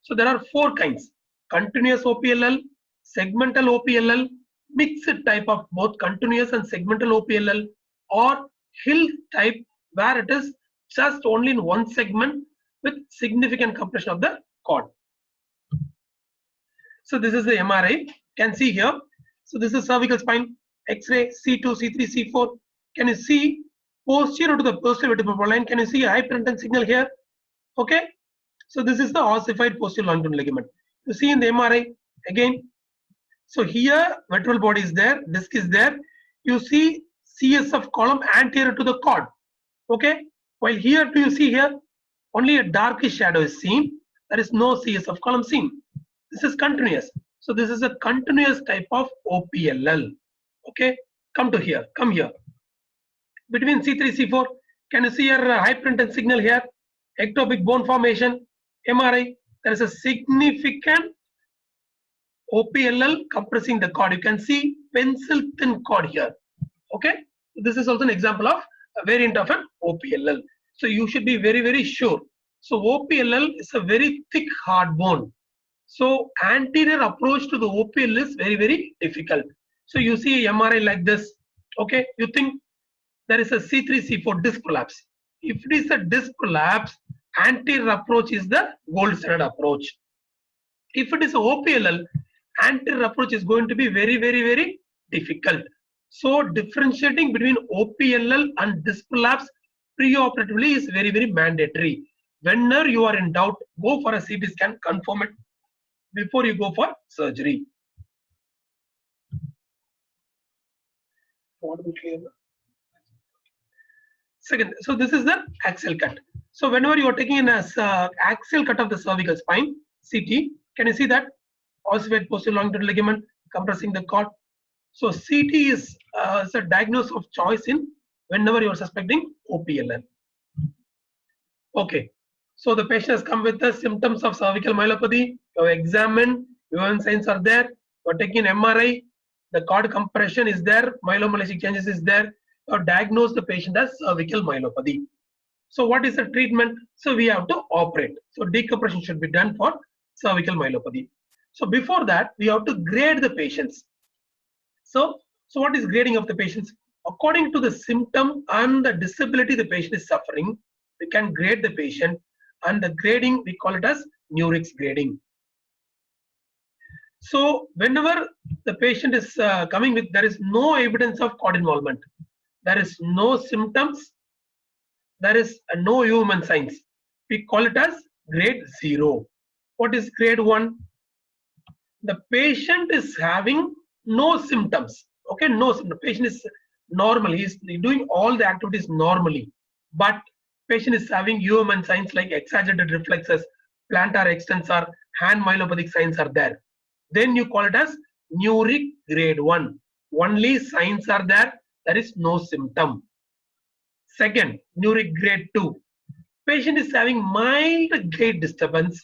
So there are four kinds: continuous OPLL, segmental OPLL, mixed type of both continuous and segmental OPLL, or hill type where it is just only in one segment with significant compression of the cord. So this is the MRI. Can see here. So this is cervical spine, X-ray, C2, C3, C4. Can you see posterior to the posterior vertebral line? Can you see a hyperintensity signal here? Okay. So this is the ossified posterior longitudinal ligament. You see in the MRI again. So here vertebral body is there, disc is there. You see CSF column anterior to the cord. Okay. While here do you see here only a darkish shadow is seen. There is no CSF column seen. This is continuous. So this is a continuous type of OPLL. Okay. Come to here. Come here. Between C3, C4, can you see your hyperintense signal here? Ectopic bone formation. MRI. There is a significant OPLL compressing the cord. You can see pencil thin cord here. Okay. This is also an example of a variant of an OPLL. So you should be very, very sure. So OPLL is a very thick hard bone. So anterior approach to the OPLL is very, very difficult. So you see MRI like this. Okay. You think there is a C3, C4 disc prolapse. If it is a disc prolapse, anterior approach is the gold standard approach. If it is a OPLL, anterior approach is going to be very, very, very difficult. So differentiating between OPLL and disc prolapse preoperatively is very, very mandatory. Whenever you are in doubt, go for a CT scan, confirm it before you go for surgery. Second, so this is the axial cut. So whenever you are taking an axial cut of the cervical spine, CT, can you see that? Ossified posterior longitudinal ligament compressing the cord. So CT is a diagnosis of choice in whenever you are suspecting OPLL. Okay. So the patient has come with the symptoms of cervical myelopathy. You have examined, your signs are there. You are taking MRI, the cord compression is there, myelomalacic changes is there. You have diagnosed the patient as cervical myelopathy. So what is the treatment? So we have to operate. So decompression should be done for cervical myelopathy. So before that, we have to grade the patients. So what is grading of the patients? According to the symptom and the disability the patient is suffering, we can grade the patient, and the grading we call it as Nurix grading. So whenever the patient is coming with, there is no evidence of cord involvement, there is no symptoms, there is no human signs. We call it as grade 0. What is grade 1? The patient is having no symptoms. Okay, no symptoms. The patient is normal. He is doing all the activities normally, but patient is having human signs like exaggerated reflexes, plantar extensor, hand myelopathic signs are there. Then you call it as neuric grade 1. Only signs are there. There is no symptom. Second, neuric grade 2. Patient is having mild gait disturbance,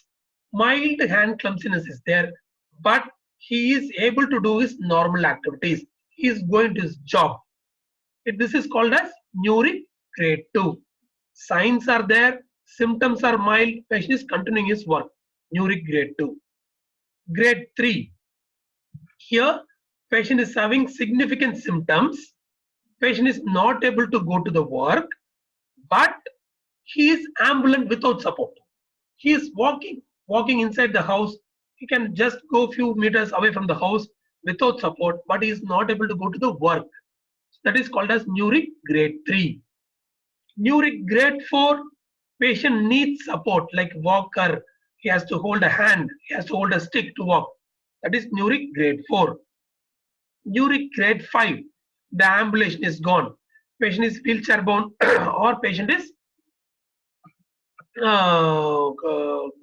mild hand clumsiness is there, but he is able to do his normal activities. He is going to his job. This is called as neuric grade 2. Signs are there, symptoms are mild, patient is continuing his work. Neuric grade 2. Grade 3. Here, patient is having significant symptoms. Patient is not able to go to the work, but he is ambulant without support. He is walking inside the house. He can just go a few meters away from the house without support, but he is not able to go to the work. That is called as neuric grade 3. Neuric grade 4, patient needs support like walker. He has to hold a hand, he has to hold a stick to walk. That is neuric grade 4. Neuric grade 5, the ambulation is gone. Patient is wheelchair bound or patient is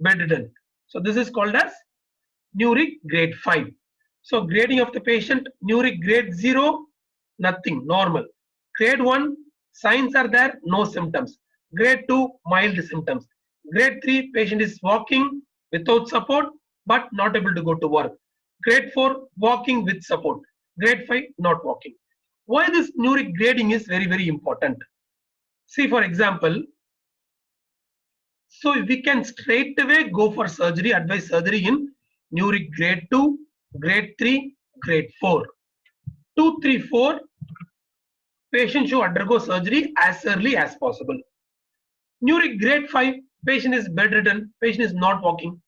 bedridden. So this is called as neuric grade 5. So grading of the patient, neuric grade 0, nothing, normal. Grade 1, signs are there, no symptoms. Grade 2, mild symptoms. Grade 3, patient is walking without support but not able to go to work. Grade 4, walking with support. Grade 5, not walking. Why this neuric grading is very, very important? See, for example, so we can straight away go for surgery, advise surgery in neuric grade 2, grade 3, grade 4. 2, 3, 4, patient should undergo surgery as early as possible. Neuric grade 5, patient is bedridden, patient is not walking.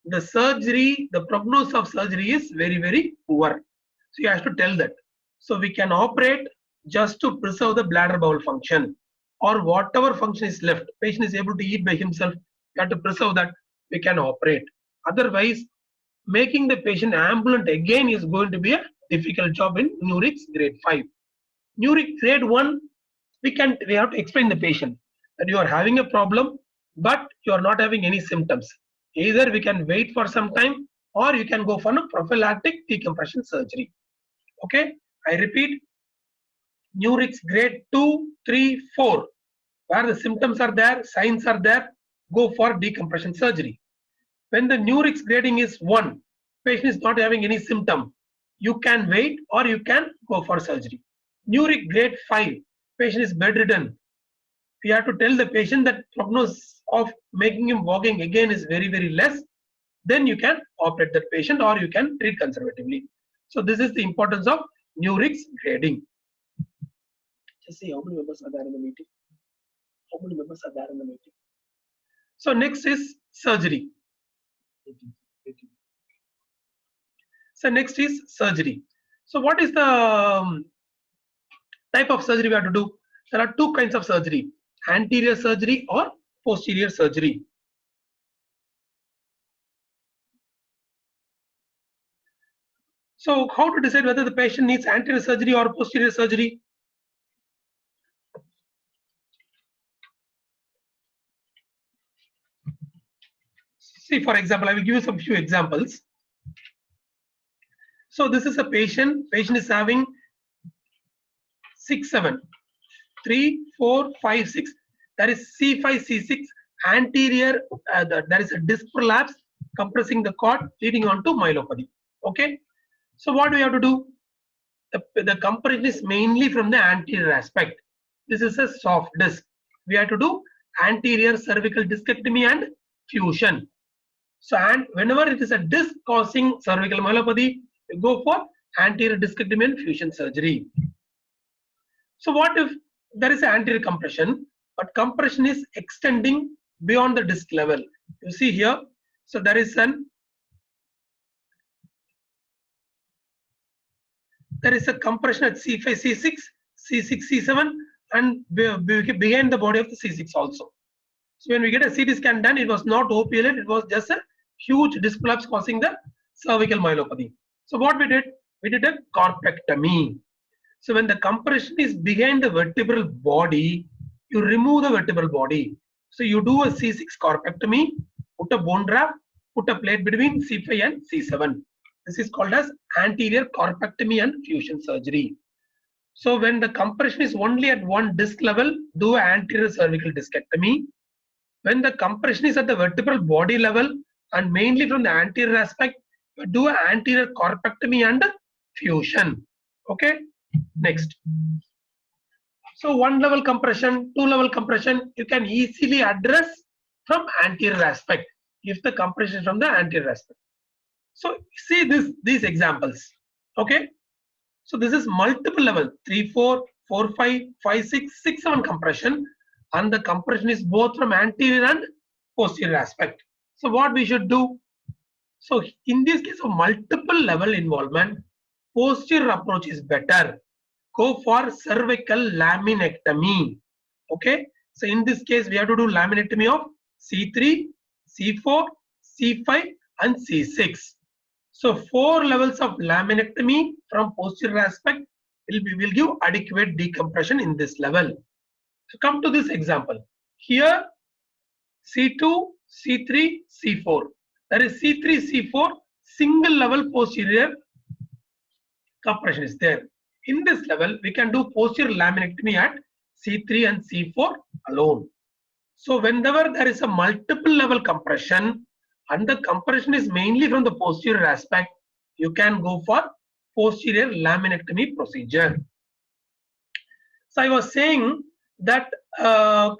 The surgery, the prognosis of surgery is very, very poor. So you have to tell that. So we can operate just to preserve the bladder bowel function, or whatever function is left. Patient is able to eat by himself. We have to preserve that. We can operate. Otherwise, making the patient ambulant again is going to be a difficult job in neuric grade 5. Neuric grade 1, we have to explain the patient that you are having a problem, but you are not having any symptoms. Either we can wait for some time, or you can go for a prophylactic decompression surgery. Okay, I repeat, neuric grade 2, 3, 4, where the symptoms are there, signs are there, go for decompression surgery. When the neuric grading is 1, patient is not having any symptom, you can wait or you can go for surgery. Neuric grade 5, patient is bedridden. We have to tell the patient that prognosis of making him walking again is very, very less. Then you can operate that patient or you can treat conservatively. So this is the importance of neuric grading. Just see how many members are there in the meeting. How many members are there in the meeting? So next is surgery. So next is surgery. So what is the type of surgery we have to do? There are two kinds of surgery: anterior surgery or posterior surgery. So how to decide whether the patient needs anterior surgery or posterior surgery? See, for example, I will give you some few examples. So this is a patient is having 6, 7, 3, 4, 5, 6. There is C5, C6 anterior. There is a disc prolapse compressing the cord, leading on to myelopathy. Okay. So what do we have to do? The compression is mainly from the anterior aspect. This is a soft disc. We have to do anterior cervical discectomy and fusion. So, and whenever it is a disc causing cervical myelopathy, we go for anterior discectomy and fusion surgery. So what if there is an anterior compression, but compression is extending beyond the disc level? You see here, so there is a compression at C5, C6, C6, C7, and behind the body of the C6 also. So when we get a CT scan done, it was not OPLA, it was just a huge disc prolapse causing the cervical myelopathy. So what we did a corpectomy. So when the compression is behind the vertebral body, you remove the vertebral body. So you do a C6 corpectomy, put a bone graft, put a plate between C5 and C7. This is called as anterior corpectomy and fusion surgery. So when the compression is only at one disc level, do anterior cervical discectomy. When the compression is at the vertebral body level and mainly from the anterior aspect, you do an anterior corpectomy and fusion. Okay, next. So one level compression, two level compression, you can easily address from anterior aspect if the compression is from the anterior aspect. So see these examples. Okay, so this is multiple level 3, 4, 4, 5, 5, 6, 6, 7 compression, and the compression is both from anterior and posterior aspect. So what we should do? So in this case of multiple level involvement, posterior approach is better. Go for cervical laminectomy. Okay. So in this case, we have to do laminectomy of C3, C4, C5, and C6. So 4 levels of laminectomy from posterior aspect will give adequate decompression in this level. So come to this example. Here C2, C3, C4. That is C3, C4 single level posterior compression is there. In this level, we can do posterior laminectomy at C3 and C4 alone. So whenever there is a multiple level compression and the compression is mainly from the posterior aspect, you can go for posterior laminectomy procedure. So I was saying that the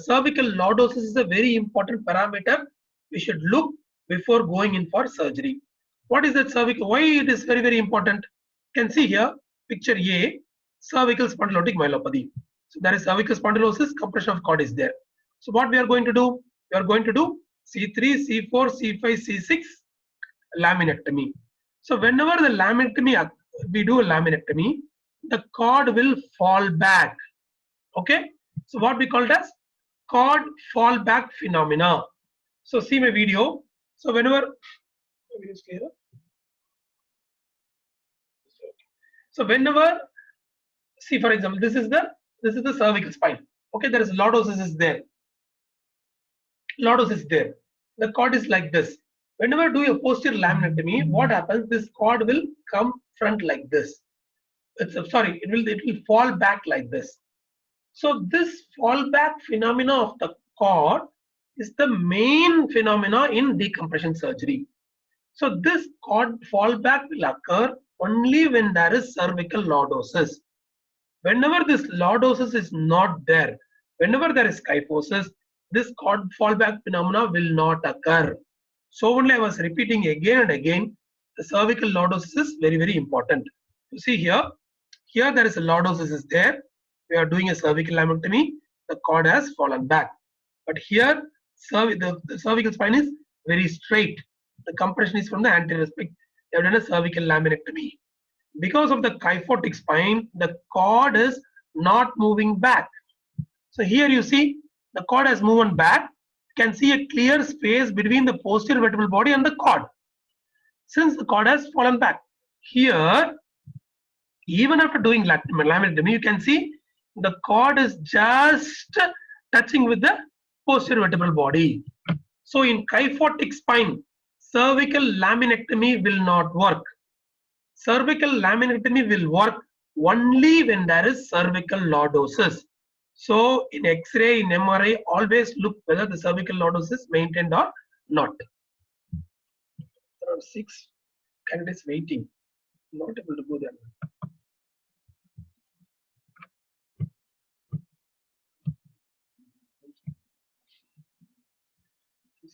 cervical lordosis is a very important parameter we should look before going in for surgery. What is that cervical? Why it is very, very important? You can see here, picture A, cervical spondylotic myelopathy. So there is cervical spondylosis, compression of cord is there. So what we are going to do? We are going to do C3, C4, C5, C6 laminectomy. So whenever the laminectomy, we do a laminectomy, the cord will fall back. Okay. So what we call it as cord fall back phenomena. So see my video. So whenever so whenever, see for example, this is the cervical spine. Okay, there is lordosis is there. Lordosis is there. The cord is like this. Whenever do a posterior laminectomy, what happens? This cord will come front like this. It will fall back like this. So this fallback phenomena of the cord is the main phenomena in decompression surgery. So this cord fallback will occur only when there is cervical lordosis. Whenever this lordosis is not there, whenever there is kyphosis, this cord fallback phenomena will not occur. So only I was repeating again and again, the cervical lordosis is very, very important. You see here there is a lordosis is there. We are doing a cervical laminectomy. The cord has fallen back. But here, the cervical spine is very straight. The compression is from the anterior aspect. They have done a cervical laminectomy. Because of the kyphotic spine, the cord is not moving back. So here you see the cord has moved back. You can see a clear space between the posterior vertebral body and the cord. Since the cord has fallen back, here, even after doing laminectomy, you can see the cord is just touching with the posterior vertebral body. So in kyphotic spine, cervical laminectomy will not work. Cervical laminectomy will work only when there is cervical lordosis. So in X-ray, in MRI, always look whether the cervical lordosis is maintained or not. There are 6 candidates waiting, not able to go there.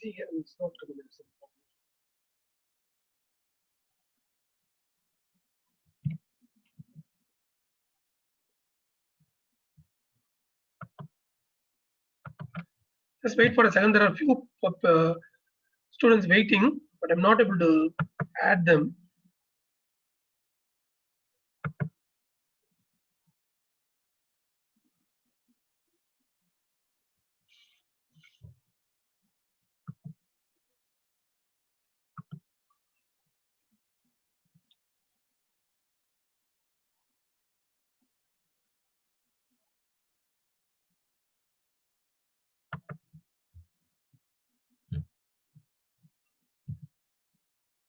See here, it's not coming. Just wait for a second. There are a few students waiting, but I'm not able to add them.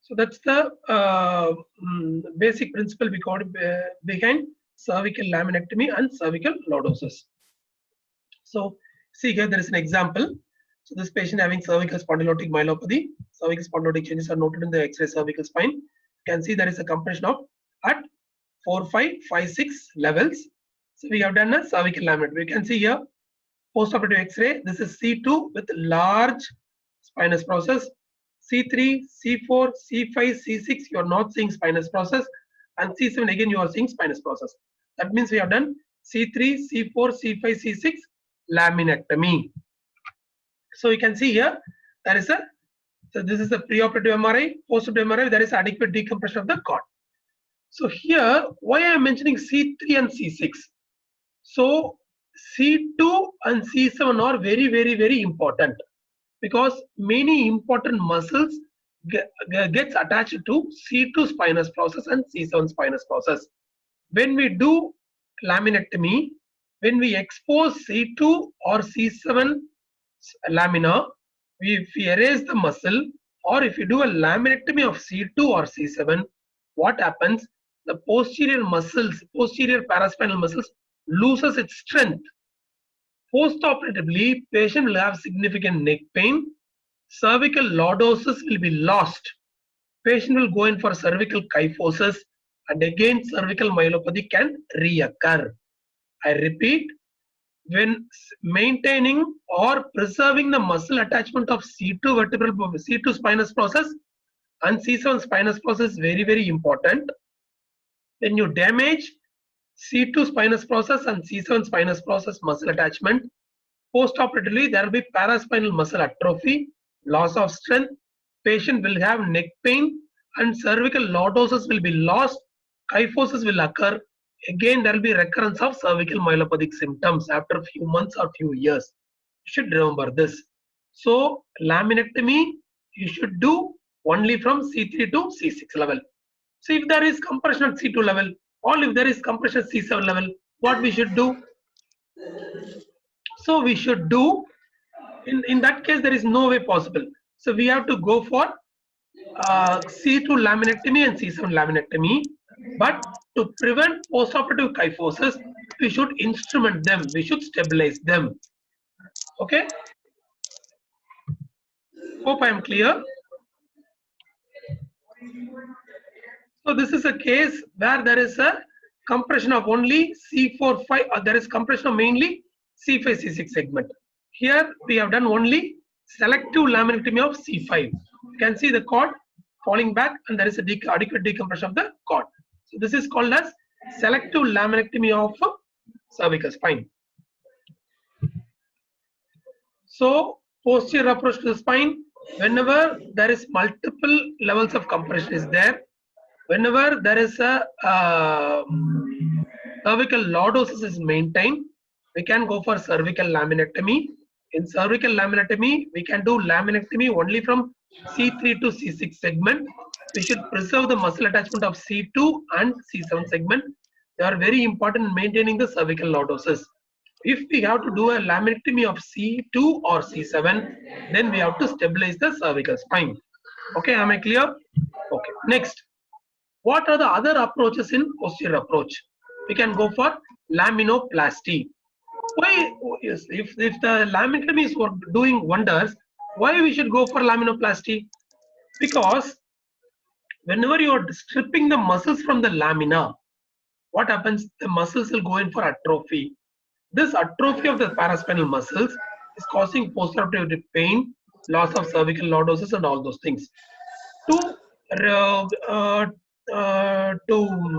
So that's the basic principle we got behind cervical laminectomy and cervical lordosis. So see here, there is an example. So this patient having cervical spondylotic myelopathy, cervical spondylotic changes are noted in the X-ray cervical spine. You can see there is a compression of at 4, 5, 5, 6 levels. So we have done a cervical laminectomy. We can see here postoperative X-ray. This is C2 with large spinous process. C3, C4, C5, C6. You are not seeing spinous process, and C7 again you are seeing spinous process. That means we have done C3, C4, C5, C6 laminectomy. So you can see here there is a, so this is a preoperative MRI, postoperative MRI, there is adequate decompression of the cord. So here, why I am mentioning C3 and C6? So C2 and C7 are very, very, very important, because many important muscles gets attached to C2 spinous process and C7 spinous process. When we do laminectomy, when we expose C2 or C7 lamina, if we erase the muscle, or if you do a laminectomy of C2 or C7, what happens? The posterior muscles, posterior paraspinal muscles loses its strength. Postoperatively, patient will have significant neck pain. Cervical lordosis will be lost. Patient will go in for cervical kyphosis, and again cervical myelopathy can reoccur. I repeat, when maintaining or preserving the muscle attachment of C2 vertebral, C2 spinous process and C7 spinous process is very, very important. When you damage C2 spinous process and C7 spinous process muscle attachment, postoperatively there will be paraspinal muscle atrophy, loss of strength, patient will have neck pain, and cervical lordosis will be lost, kyphosis will occur. Again, there will be recurrence of cervical myelopathic symptoms after a few months or few years. You should remember this. So laminectomy you should do only from C3 to C6 level. So if there is compression at C2 level, or if there is compression at C7 level, what we should do? So we should do, in that case there is no way possible. So we have to go for C2 laminectomy and C7 laminectomy. But to prevent postoperative kyphosis, we should instrument them, we should stabilize them. Okay? Hope I am clear. So this is a case where there is a compression of only C4, 5, there is compression of mainly C5, C6 segment. Here we have done only selective laminectomy of C5. You can see the cord falling back, and there is a adequate decompression of the cord. So this is called as selective laminectomy of cervical spine. So posterior approach to the spine, whenever there is multiple levels of compression is there, whenever there is a cervical lordosis is maintained, we can go for cervical laminectomy. In cervical laminectomy, we can do laminectomy only from C3 to C6 segment. We should preserve the muscle attachment of C2 and C7 segment. They are very important in maintaining the cervical lordosis. If we have to do a laminectomy of C2 or C7, then we have to stabilize the cervical spine. Okay, am I clear? Okay, next. What are the other approaches in posterior approach? We can go for laminoplasty. Why, if the laminectomy is doing wonders, why we should go for laminoplasty? Because whenever you are stripping the muscles from the lamina, what happens? The muscles will go in for atrophy. This atrophy of the paraspinal muscles is causing postoperative pain, loss of cervical lordosis, and all those things. To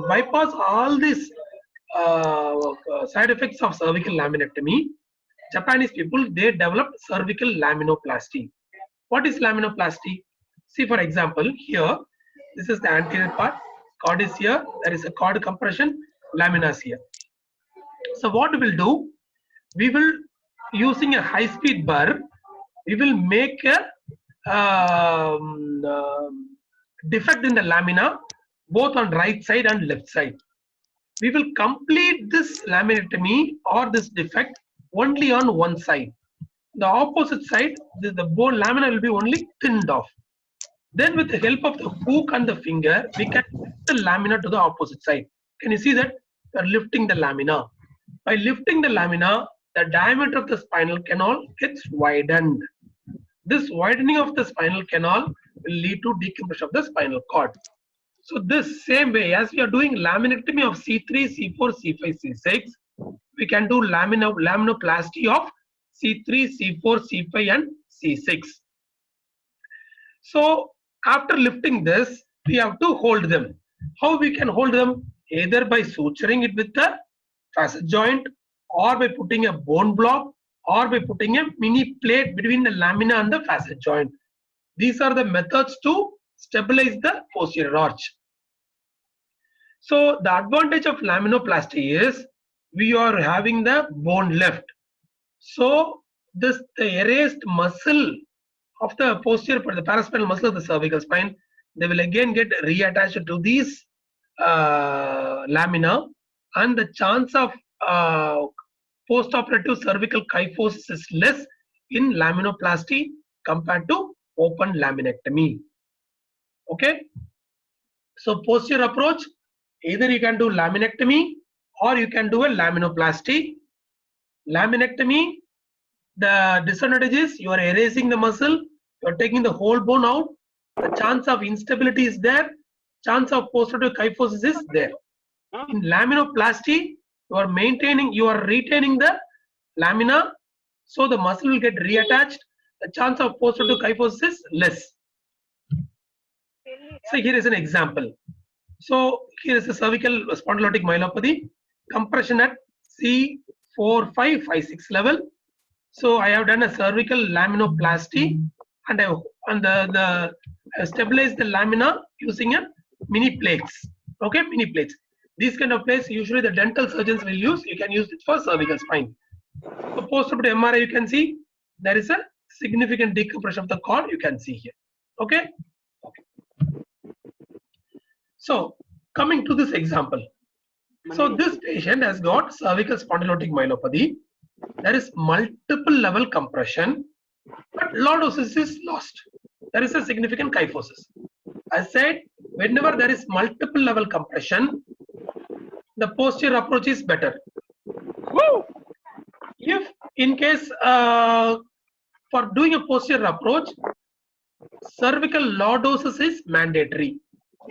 bypass all these side effects of cervical laminectomy, Japanese people, they developed cervical laminoplasty. What is laminoplasty? See, for example, here, this is the anterior part, cord is here, there is a cord compression, lamina is here. So what we will do, we will, using a high-speed burr, we will make a defect in the lamina, both on right side and left side. We will complete this laminectomy or this defect only on one side. The opposite side, the bone lamina will be only thinned off. Then with the help of the hook and the finger, we can lift the lamina to the opposite side. Can you see that? We are lifting the lamina. By lifting the lamina, the diameter of the spinal canal gets widened. This widening of the spinal canal will lead to decompression of the spinal cord. So this same way, as we are doing laminectomy of C3, C4, C5, C6, we can do laminoplasty of C3, C4, C5 and C6. So after lifting this, we have to hold them. How we can hold them? Either by suturing it with the facet joint, or by putting a bone block, or by putting a mini plate between the lamina and the facet joint. These are the methods to stabilize the posterior arch. So the advantage of laminoplasty is we are having the bone left. So the erased muscle of the posterior part, the paraspinal muscle of the cervical spine, they will again get reattached to these lamina, and the chance of post-operative cervical kyphosis is less in laminoplasty compared to open laminectomy. Okay, so posterior approach, either you can do laminectomy or you can do a laminoplasty. Laminectomy, the disadvantage is you are erasing the muscle, you are taking the whole bone out, the chance of instability is there, chance of post-operative kyphosis is there. In laminoplasty, you are retaining the lamina, so the muscle will get reattached, the chance of post-operative kyphosis is less. So here is an example. So here is a cervical spondylotic myelopathy, compression at C4, 5, 5, 6 level. So I have done a cervical laminoplasty, and I stabilized the lamina using a mini plates. Okay, mini plates. These kind of plates usually the dental surgeons will use. You can use it for cervical spine. So post-operative MRI, you can see there is a significant decompression of the cord. You can see here. Okay. So coming to this example. So this patient has got cervical spondylotic myelopathy. There is multiple level compression, but lordosis is lost. There is a significant kyphosis. I said, whenever there is multiple level compression, the posterior approach is better. If in case for doing a posterior approach, cervical lordosis is mandatory.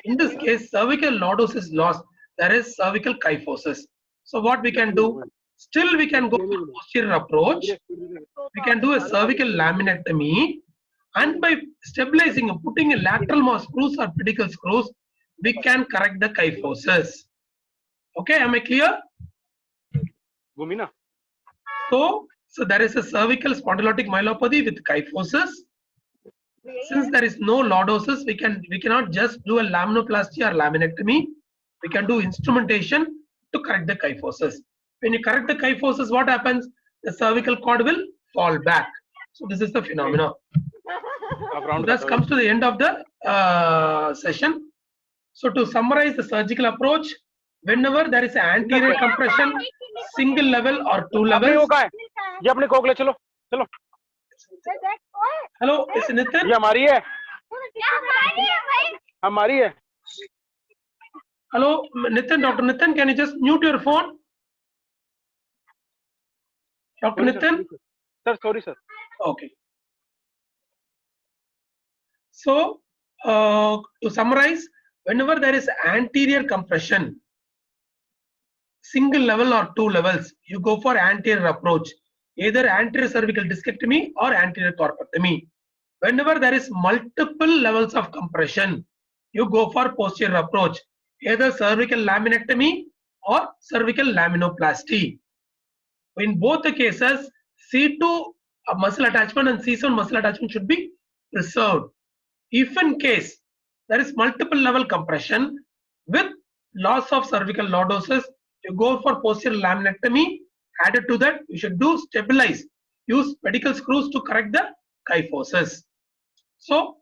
In this case, cervical lordosis lost. There is cervical kyphosis. So what we can do? Still we can go for posterior approach. We can do a cervical laminectomy, and by stabilizing and putting a lateral mass screws or pedicle screws, we can correct the kyphosis. Okay, am I clear? So there is a cervical spondylotic myelopathy with kyphosis. Since there is no lordosis, we cannot just do a laminoplasty or laminectomy. We can do instrumentation to correct the kyphosis. When you correct the kyphosis, what happens? The cervical cord will fall back. So this is the phenomena. This comes to the end of the session. So to summarize the surgical approach, whenever there is anterior compression, single level or two levels. Hello, is it Nitin? ये हमारी है Hello, Nitin, Dr. Nitin, can you just mute your phone? Dr. Nitin? Sorry, sir. Okay. So, to summarize, whenever there is anterior compression, single level or two levels, you go for anterior approach, either anterior cervical discectomy or anterior corpectomy. Whenever there is multiple levels of compression, you go for posterior approach, either cervical laminectomy or cervical laminoplasty. In both the cases, C2 muscle attachment and C7 muscle attachment should be preserved. If in case there is multiple level compression with loss of cervical lordosis, you go for posterior laminectomy. Added to that, you should do stabilize. Use pedicle screws to correct the kyphosis. So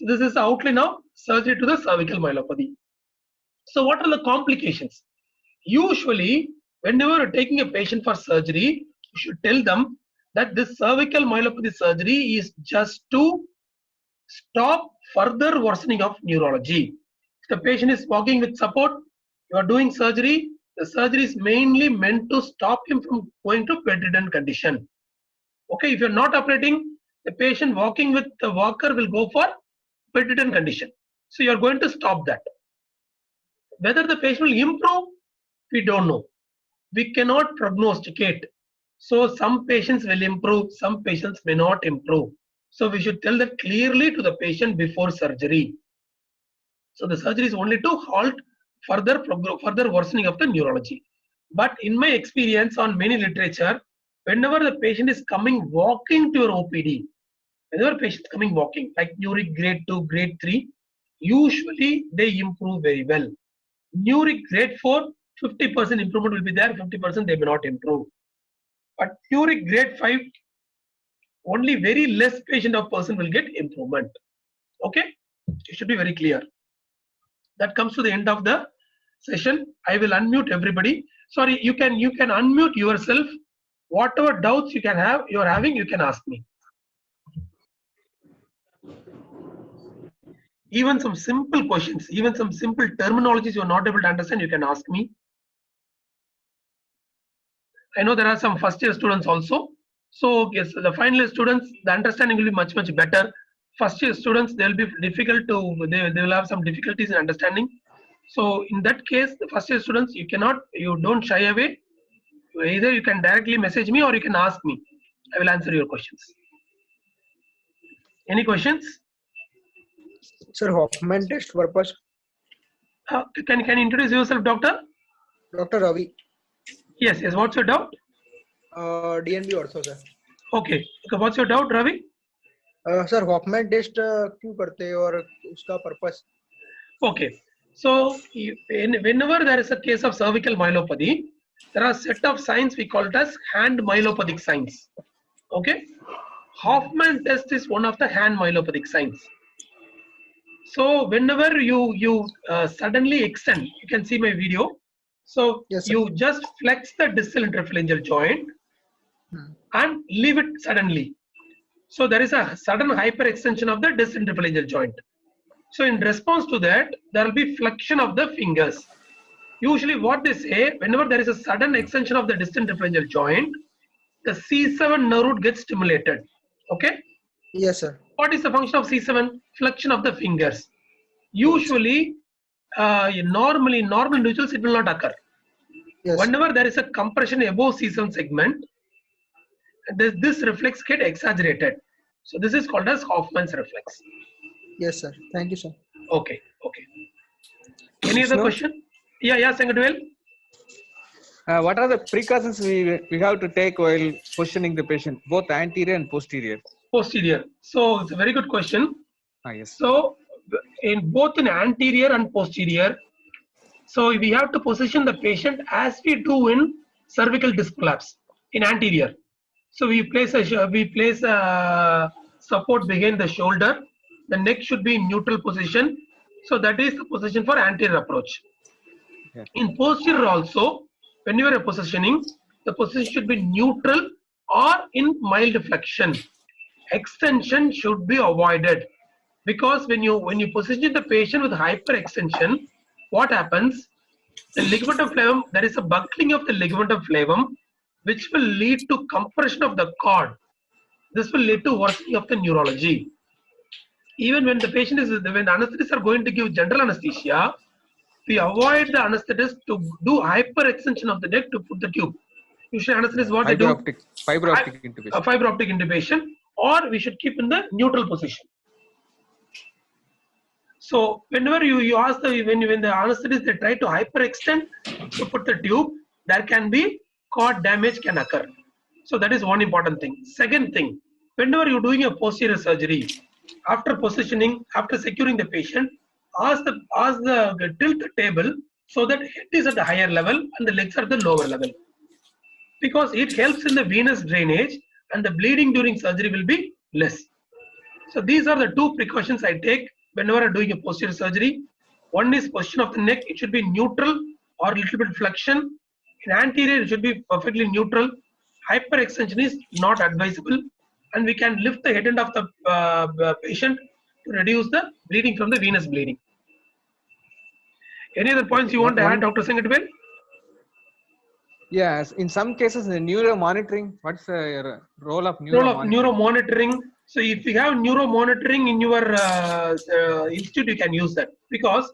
this is the outline of surgery to the cervical myelopathy. So what are the complications? Usually, whenever you're taking a patient for surgery, you should tell them that this cervical myelopathy surgery is just to stop further worsening of neurology. If the patient is walking with support, you are doing surgery. The surgery is mainly meant to stop him from going to bedridden condition. Okay, if you're not operating, the patient walking with the walker will go for bedridden condition. So you're going to stop that. Whether the patient will improve, we don't know. We cannot prognosticate. So some patients will improve, some patients may not improve. So we should tell that clearly to the patient before surgery. So the surgery is only to halt further worsening of the neurology. But in my experience on many literature, whenever the patient is coming walking to your OPD, whenever patient is coming walking, like neuric grade 2, grade 3, usually they improve very well. Neuric grade 4, 50% improvement will be there, 50% they may not improve. But neuric grade 5, only very less patient of person will get improvement. Okay, it should be very clear. That comes to the end of the session. I will unmute everybody. Sorry, you can unmute yourself. Whatever doubts you are having, you can ask me. Even some simple questions, even some simple terminologies you are not able to understand, you can ask me. I know there are some first year students also. So yes, the final year students, the understanding will be much better. First year students, they will be difficult to, they will have some difficulties in understanding. So in that case, the first year students, you don't shy away. Either you can directly message me or you can ask me. I will answer your questions. Any questions? Sir, Hoffman test purpose. Can you introduce yourself, doctor? Dr. Ravi. Yes. What's your doubt? DNB ortho, sir. Okay. What's your doubt, Ravi? Sir, Hoffman test क्यों करते हैं और उसका purpose? Okay. So whenever there is a case of cervical myelopathy, there are a set of signs we call it as hand myelopathic signs. Okay. Hoffman test is one of the hand myelopathic signs. So whenever you suddenly extend, you can see my video. So yes, you just flex the distal interphalangeal joint and leave it suddenly. So there is a sudden hyperextension of the distal interphalangeal joint. So in response to that, there will be flexion of the fingers. Usually what they say, whenever there is a sudden extension of the distal interphalangeal joint, the C7 nerve root gets stimulated. Okay? Yes, sir. What is the function of C7? Flexion of the fingers. Usually, normally in normal individuals, it will not occur. Yes. Whenever there is a compression above C7 segment, this reflex gets exaggerated. So this is called as Hoffman's reflex. Yes, sir. Thank you, sir. Okay. Any other question? Yeah, Sangadwell. What are the precautions we have to take while positioning the patient, both anterior and posterior? Posterior. So it's a very good question. Yes. So in both in anterior and posterior, so we have to position the patient as we do in cervical disc collapse in anterior. So we place a support behind the shoulder. The neck should be in neutral position. So that is the position for anterior approach. Yeah. In posterior also, when you are positioning, the position should be neutral or in mild flexion. Extension should be avoided, because when you position the patient with hyperextension, what happens? The ligamentum flavum, there is a buckling of the ligamentum flavum, which will lead to compression of the cord. This will lead to worsening of the neurology. Even when the patient when the anesthetists are going to give general anesthesia, we avoid the anesthetist to do hyperextension of the neck to put the tube. Usually anesthetists what fiber optic intubation. Fiber optic intubation, or we should keep in the neutral position. So whenever you ask when the anesthetist they try to hyperextend to put the tube, there can be cord damage can occur. So that is one important thing. Second thing, whenever you're doing a posterior surgery, after positioning, after securing the patient, tilt the table so that head is at the higher level and the legs are at the lower level, because it helps in the venous drainage and the bleeding during surgery will be less. So these are the two precautions I take whenever I'm doing a posterior surgery. One is position of the neck, it should be neutral or a little bit flexion. In anterior, it should be perfectly neutral. Hyperextension is not advisable, and we can lift the head end of the patient to reduce the bleeding from the venous bleeding. Any other points you want to add, Dr. Sangatvel? Yes, in some cases, the neuro monitoring. What's the role of neuro Role of monitoring? neuro monitoring. So if you have neuro monitoring in your institute, you can use that, because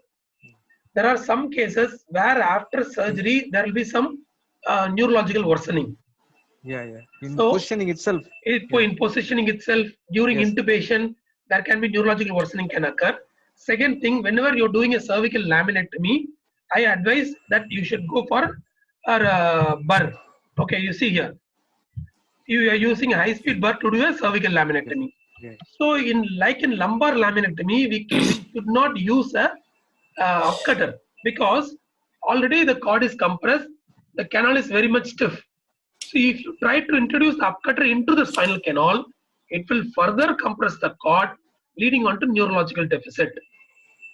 there are some cases where after surgery there will be some neurological worsening. Yeah. In So, positioning itself. In positioning itself, during Yes. intubation, there can be neurological worsening can occur. Second thing, whenever you're doing a cervical laminectomy, I advise that you should go for a burr. Okay, you see here, you are using a high-speed burr to do a cervical laminectomy. Yes. So in lumbar laminectomy, we could not use a upcutter, because already the cord is compressed, the canal is very much stiff. So if you try to introduce the upcutter into the spinal canal, it will further compress the cord, leading on to neurological deficit.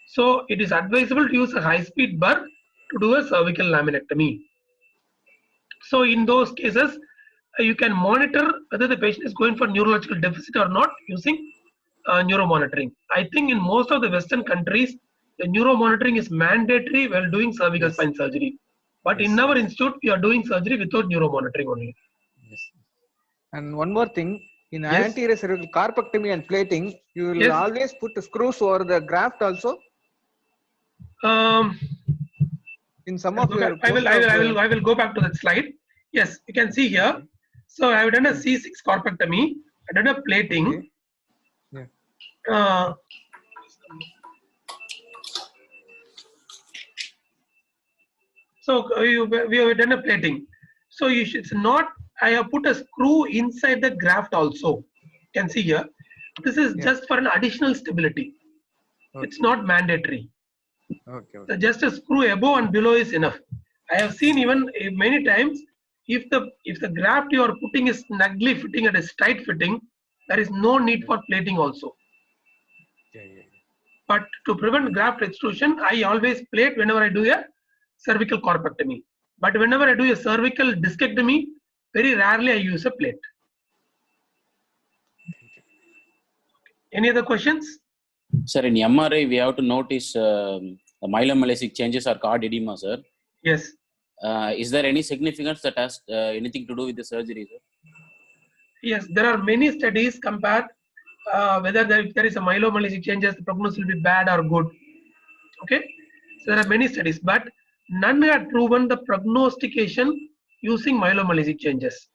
So it is advisable to use a high-speed burr to do a cervical laminectomy. So in those cases, you can monitor whether the patient is going for neurological deficit or not using neuromonitoring. I think in most of the Western countries, the neuromonitoring is mandatory while doing cervical Yes. spine surgery. But Yes, in our institute, we are doing surgery without neuromonitoring only. Yes. And one more thing, in Yes. anterior cervical carpectomy and plating, you will Yes. always put screws over the graft also. Um, In some I'll of go your back. I will go back to that slide. Yes, you can see here. So I have done a C6 corpectomy. I done a plating. Okay. Yeah. So we have done a plating. So it's not. I have put a screw inside the graft also. You can see here. This is just for an additional stability. Okay. It's not mandatory. Okay. So just a screw above and below is enough. I have seen even many times, if the graft you are putting is snugly fitting and is tight fitting, there is no need for plating also. Yeah. But to prevent graft extrusion, I always plate whenever I do a cervical corpectomy. But whenever I do a cervical discectomy, very rarely I use a plate. Any other questions? Sir, in MRI, we have to notice the myelomalacic changes or cord edema, sir. Yes. Is there any significance that has anything to do with the surgery, sir? Yes, there are many studies compared whether if there is a myelomalacic changes, the prognosis will be bad or good. Okay, so there are many studies, but none had proven the prognostication using myelomalacic changes.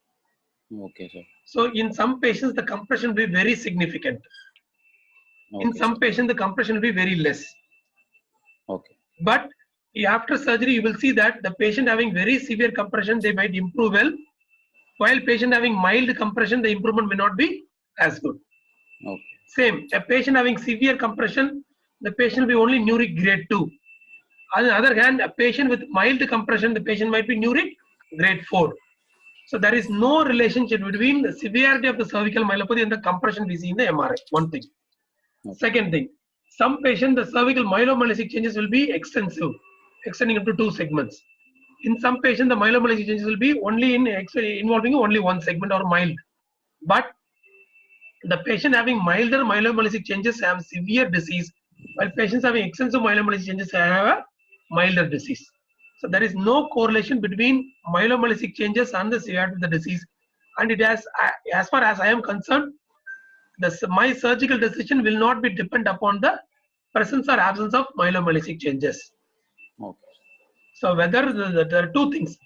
Okay, sir. So in some patients, the compression will be very significant. Okay, In some patients, the compression will be very less. Okay. But after surgery, you will see that the patient having very severe compression, they might improve well. While patient having mild compression, the improvement may not be as good. Okay. Same, a patient having severe compression, the patient will be only neuric grade 2. On the other hand, a patient with mild compression, the patient might be neuric grade 4. So there is no relationship between the severity of the cervical myelopathy and the compression we see in the MRI. One thing. Okay. Second thing, some patients, the cervical myelomalacic changes will be extensive, extending up to 2 segments. In some patients, the myelomalacic changes will be only involving only one segment or mild. But the patient having milder myelomalacic changes have severe disease, while patients having extensive myelomalacic changes have a milder disease. So there is no correlation between myelomalacic changes and the severity of the disease. And it has, as far as I am concerned, my surgical decision will not be dependent upon the presence or absence of myelomalacic changes. Okay. So whether there are 2 things: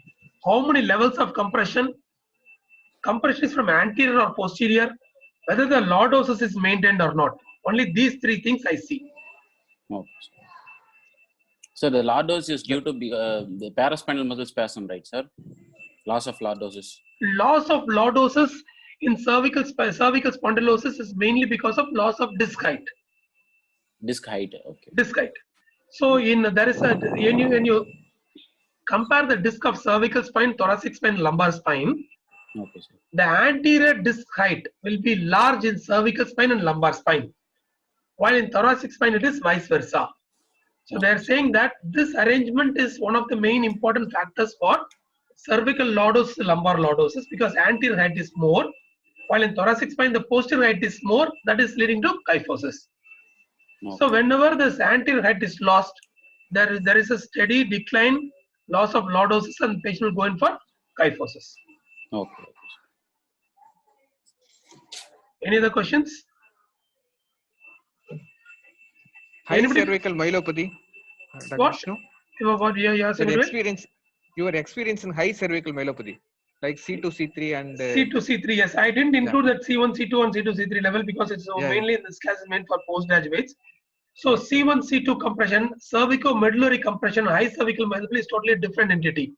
how many levels of compression is from anterior or posterior, whether the lordosis is maintained or not. Only these 3 things I see. Okay. So the lordosis is due to the paraspinal muscle spasm, right, sir? Loss of lordosis. Loss of lordosis in cervical spondylosis is mainly because of loss of disc height. Disc height. Okay. Disc height. So when you compare the disc of cervical spine, thoracic spine, lumbar spine, Okay, sir. the anterior disc height will be large in cervical spine and lumbar spine, while in thoracic spine it is vice versa. So they are saying that this arrangement is one of the main important factors for cervical lordosis, lumbar lordosis, because anterior height is more, while in thoracic spine the posterior height is more, that is leading to kyphosis. So whenever this anterior height is lost, there is a steady decline, loss of lordosis, and patient will go in for kyphosis. Okay. Any other questions? High Anybody? cervical myelopathy. Dr. What? Vishnu, What you are saying? your experience in high cervical myelopathy, like C2, C3, and C2, C3, yes. I didn't include that C1, C2, and C2, C3 level because it's mainly in this class is meant for postgraduates. So C1, C2 compression, cervicomedullary compression, high cervical myelopathy is totally different entity.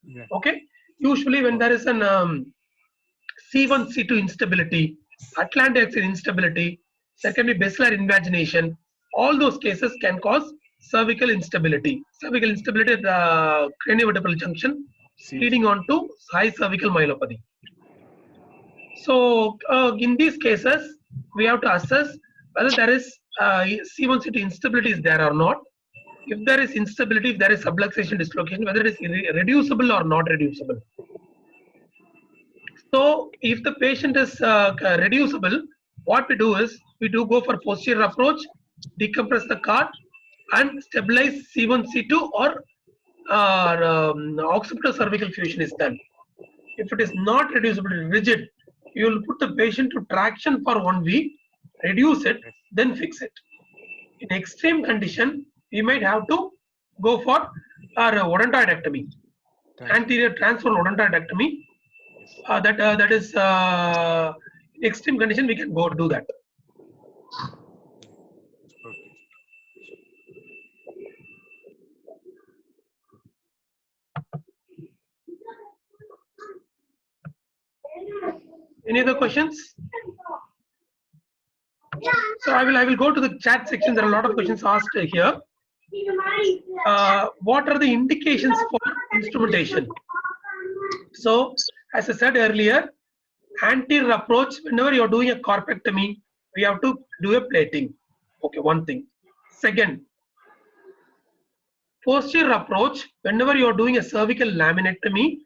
Yeah. Okay. Usually when there is an C1, C2 instability, Atlantic axis instability, there can be basilar invagination. All those cases can cause cervical instability. Cervical instability at the craniovertebral junction, leading on to high cervical myelopathy. So in these cases, we have to assess whether there is C1, C2 instability is there or not. If there is instability, if there is subluxation dislocation, whether it is reducible or not reducible. So if the patient is reducible, what we do is we do go for posterior approach, decompress the cord, and stabilize C1, C2 or occipital cervical fusion is done. If it is not reducible, rigid, you will put the patient to traction for 1 week, reduce it, then fix it. In extreme condition, we might have to go for our odontoidectomy, anterior transfer odontoidectomy. That is in extreme condition we can go do that. Any other questions? So I will go to the chat section. There are a lot of questions asked here. What are the indications for instrumentation? So as I said earlier, anterior approach, whenever you're doing a corpectomy, we have to do a plating. Okay, one thing. Second, posterior approach, whenever you're doing a cervical laminectomy,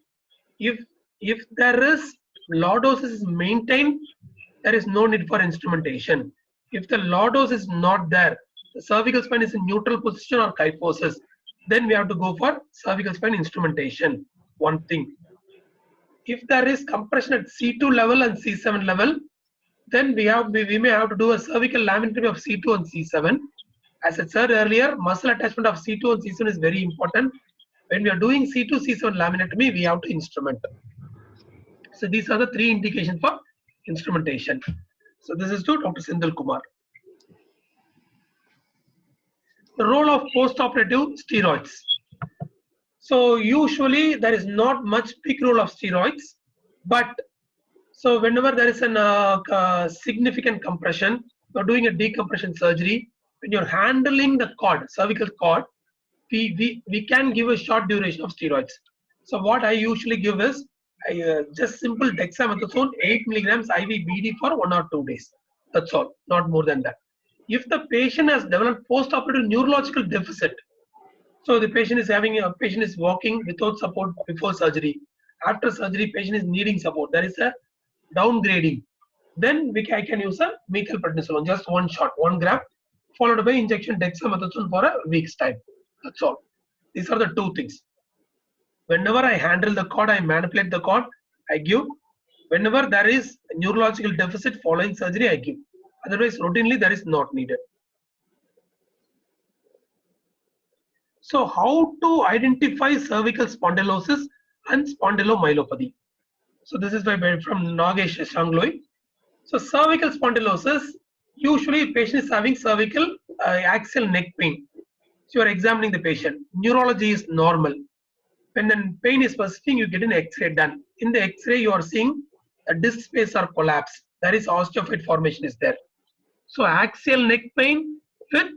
if there is lordosis is maintained, there is no need for instrumentation. If the lordosis is not there, the cervical spine is in neutral position or kyphosis, then we have to go for cervical spine instrumentation. One thing. If there is compression at C2 level and C7 level, then we may have to do a cervical laminectomy of C2 and C7. As I said earlier, muscle attachment of C2 and C7 is very important. When we are doing C2, C7 laminectomy, we have to instrument. So these are the 3 indications for instrumentation. So this is to Dr. Sindhil Kumar. The role of postoperative steroids. So usually there is not much big role of steroids, but so whenever there is a significant compression, you're doing a decompression surgery, when you're handling the cord, cervical cord, we can give a short duration of steroids. So what I usually give is just simple dexamethasone 8 milligrams IV BD for 1 or 2 days. That's all, not more than that. If the patient has developed postoperative neurological deficit, so the patient is walking without support before surgery. After surgery, patient is needing support. There is a downgrading. Then I can use a methylprednisolone, just 1 shot, 1 gram, followed by injection dexamethasone for a week's time. That's all. These are the 2 things. Whenever I handle the cord, I manipulate the cord, I give. Whenever there is a neurological deficit following surgery, I give. Otherwise, routinely, that is not needed. So how to identify cervical spondylosis and spondylomyelopathy? So this is from Nagesh Shangloi. So cervical spondylosis, usually patient is having cervical axial neck pain. So you are examining the patient. Neurology is normal. When the pain is persisting, you get an X-ray done. In the X-ray, you are seeing a disc space or collapse. There is osteophyte formation is there. So axial neck pain with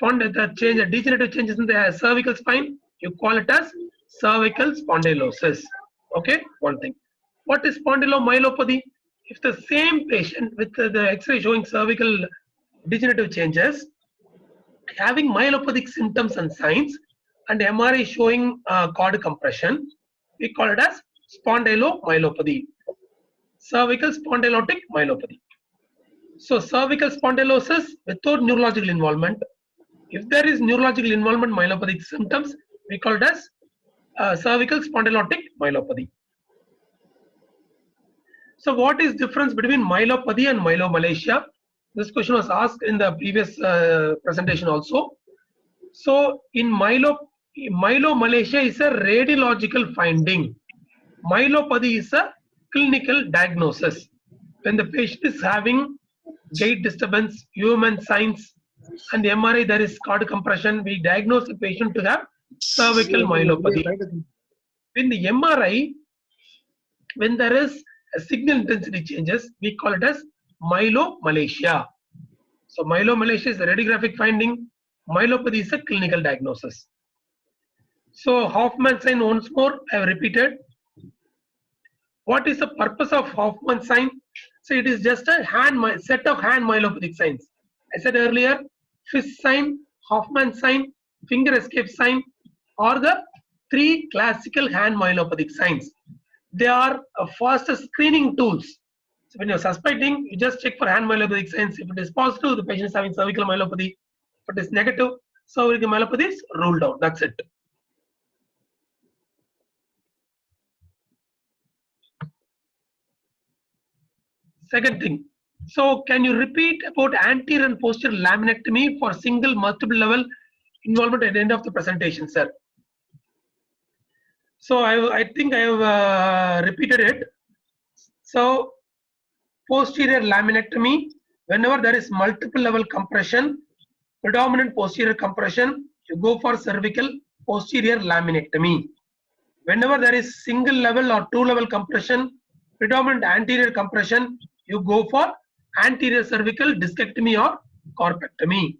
degenerative changes in the cervical spine, you call it as cervical spondylosis. Okay, one thing. What is spondylomyelopathy? If the same patient with the X-ray showing cervical degenerative changes, having myelopathic symptoms and signs, and MRI showing cord compression, we call it as spondylomyelopathy, cervical spondylotic myelopathy. So cervical spondylosis without neurological involvement. If there is neurological involvement myelopathic symptoms, we call it as cervical spondylotic myelopathy. So what is difference between myelopathy and myelomalacia? This question was asked in the previous presentation also. So in myelomalacia is a radiological finding. Myelopathy is a clinical diagnosis. When the patient is having gait disturbance, human signs, and the MRI there is cord compression, we diagnose the patient to have cervical myelopathy. In the MRI, when there is a signal intensity changes, we call it as myelomalacia. So myelomalacia is a radiographic finding. Myelopathy is a clinical diagnosis. So Hoffman sign once more, I have repeated. What is the purpose of Hoffman sign? So it is just a set of hand myelopathic signs. I said earlier, fist sign, Hoffman sign, finger escape sign are the three classical hand myelopathic signs. They are faster screening tools. So when you're suspecting, you just check for hand myelopathic signs. If it is positive, the patient is having cervical myelopathy. If it is negative, cervical myelopathy is ruled out. That's it. Second thing. So can you repeat about anterior and posterior laminectomy for single multiple level involvement at the end of the presentation, sir? So I think I have repeated it. So posterior laminectomy, whenever there is multiple level compression, predominant posterior compression, you go for cervical posterior laminectomy. Whenever there is single level or two level compression, predominant anterior compression, you go for anterior cervical discectomy or corpectomy.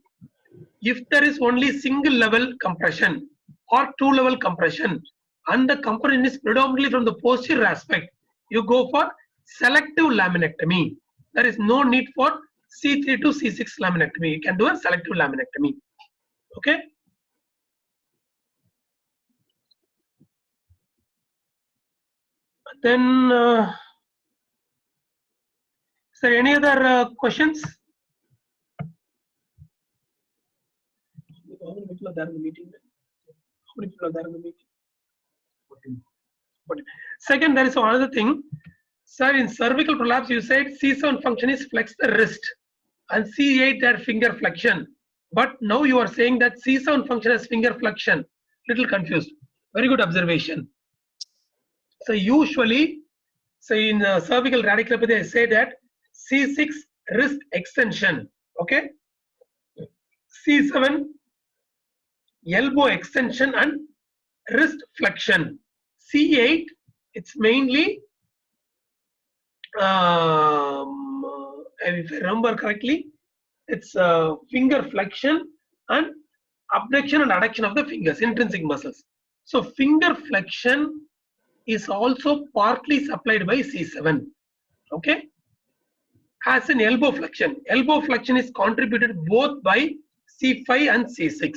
If there is only single level compression or two level compression and the compression is predominantly from the posterior aspect, you go for selective laminectomy. There is no need for C3 to C6 laminectomy. You can do a selective laminectomy. Okay. Then, is there any other questions? How many people are there in the meeting? How many people are there in the meeting? 14. Second, there is another thing. Sir, in cervical prolapse, you said C7 function is flex the wrist and C8 that finger flexion. But now you are saying that C7 function as finger flexion. Little confused. Very good observation. So usually, say in cervical radiculopathy, I say that C6 wrist extension, okay? C7 elbow extension and wrist flexion. C8, it's mainly, if I remember correctly, it's finger flexion and abduction and adduction of the fingers, intrinsic muscles. So finger flexion is also partly supplied by C7, okay? As an elbow flexion is contributed both by C5 and C6.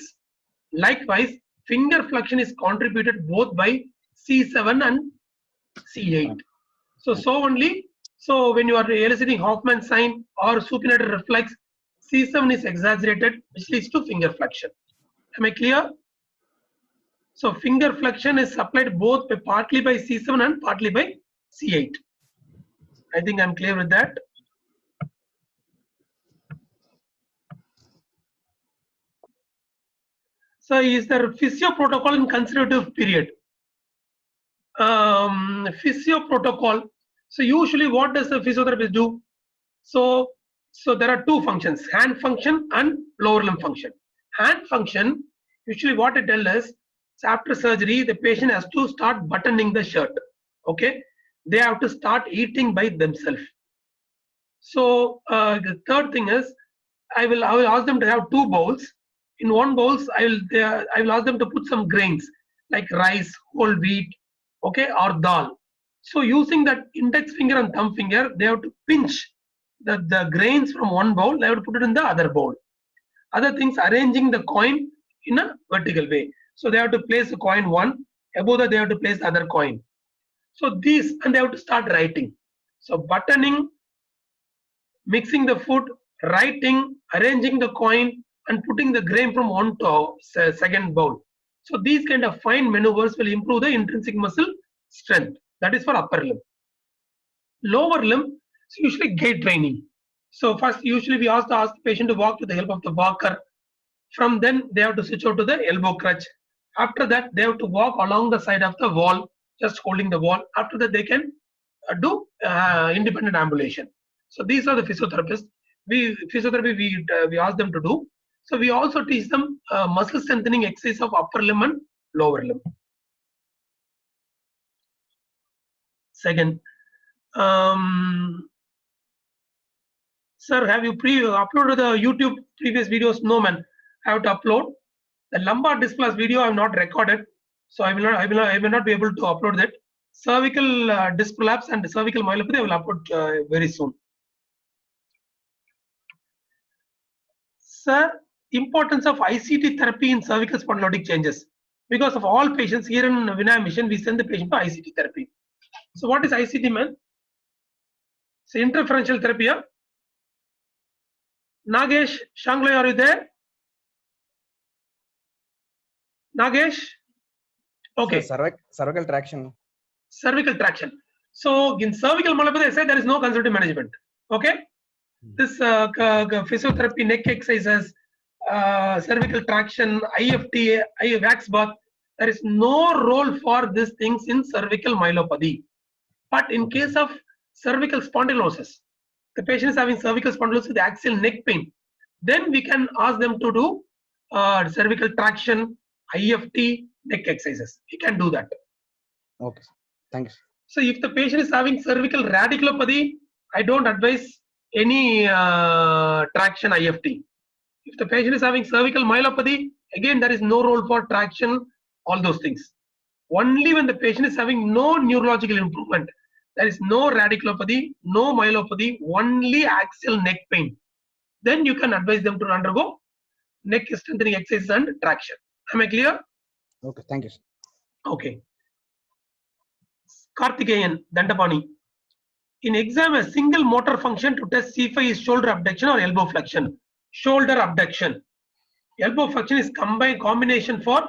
Likewise, finger flexion is contributed both by C7 and C8. So when you are eliciting Hoffman sign or supinated reflex, C7 is exaggerated, which leads to finger flexion. Am I clear? So finger flexion is supplied both partly by C7 and partly by C8. I think I'm clear with that. So is there physio protocol in conservative period? Physio protocol. So usually what does the physiotherapist do? So there are two functions, hand function and lower limb function. Hand function, usually what it tells us, after surgery, the patient has to start buttoning the shirt. Okay, they have to start eating by themselves. So the third thing is, I will ask them to have two bowls. In one bowls, I will ask them to put some grains like rice, whole wheat, okay, or dal. So using that index finger and thumb finger, they have to pinch the grains from one bowl. They have to put it in the other bowl. Other things, arranging the coin in a vertical way. So they have to place the coin one, above that they have to place the other coin. So these, and they have to start writing. So buttoning, mixing the food, writing, arranging the coin, and putting the grain from one to second bowl. So these kind of fine maneuvers will improve the intrinsic muscle strength. That is for upper limb. Lower limb is usually gait training. So first, usually we ask the patient to walk with the help of the walker. From then, they have to switch out to the elbow crutch. After that, they have to walk along the side of the wall, just holding the wall. After that, they can do independent ambulation. So these are the physiotherapists. Physiotherapy we ask them to do. So we also teach them muscle strengthening exercise of upper limb and lower limb. Second, sir, have you uploaded the YouTube previous videos? No, man. I have to upload. The lumbar disc plus video I have not recorded, so I will not be able to upload that. Cervical disc prolapse and cervical myelopathy I will upload very soon. Sir, importance of ICT therapy in cervical spondylotic changes. Because of all patients here in Vinaya Mission, we send the patient to ICT therapy. So what is ICT, man? So interferential therapy. Yeah? Nagesh, Shangloi, are you there? Nagesh? Okay. So, cervical traction. Cervical traction. So in cervical myelopathy, I said there is no conservative management. Okay. This physiotherapy, neck exercises, cervical traction, IFT, wax bath, there is no role for these things in cervical myelopathy. But in case of cervical spondylosis, the patient is having cervical spondylosis with axial neck pain, then we can ask them to do cervical traction, IFT, neck exercises. We can do that. Okay. Thank you. So if the patient is having cervical radiculopathy, I don't advise any traction IFT. If the patient is having cervical myelopathy, again there is no role for traction, all those things. Only when the patient is having no neurological improvement, there is no radiculopathy, no myelopathy, only axial neck pain, then you can advise them to undergo neck strengthening exercises and traction. Am I clear? Okay. Thank you. Okay. Karthikeyan, Dandapani. In exam, a single motor function to test C5 is shoulder abduction or elbow flexion. Shoulder abduction. Elbow flexion is combination for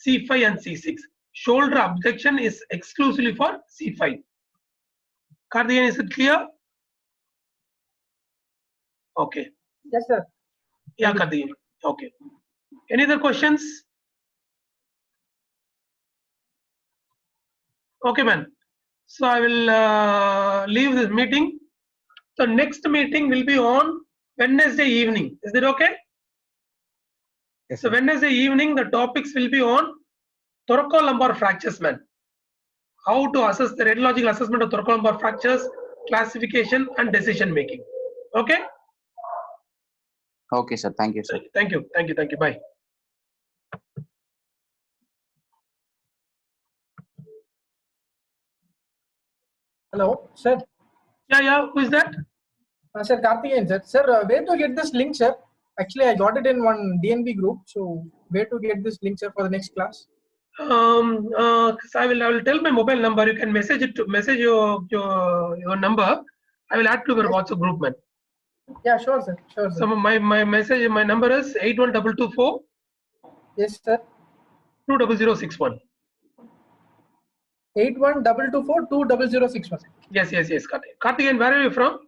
C5 and C6. Shoulder abduction is exclusively for C5. Karthikeyan, is it clear? Okay. Yes, sir. Yeah, Karthikeyan. Okay. Any other questions? Okay, man. So I will leave this meeting. So next meeting will be on Wednesday evening. Is that okay? Yes, So sir. Wednesday evening, the topics will be on thoracolumbar fractures, man. How to assess the radiological assessment of thoracolumbar fractures, classification and decision making. Okay? Okay, sir. Thank you, sir. Thank you. Thank you. Thank you. Bye. Hello, sir. Yeah. Who is that? Sir, Karthikeyan, sir. Sir, where to get this link, sir? Actually, I got it in one DNB group. So, where to get this link, sir, for the next class? So I will tell my mobile number. You can message your number. I will add to your WhatsApp group, man. Yeah, sure, sir. Sure, sir. So my number is 81224 Yes, sir. 20061. 81224 20061. Yes. Karthikeyan, where are you from?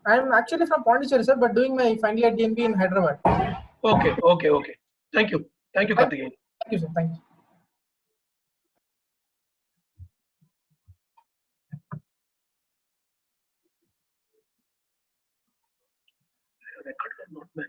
I'm actually from Pondicherry, sir, but doing my final year DNB in Hyderabad. Okay. Thank you, Karthikeyan. Thank you, sir. Thank you. Not man.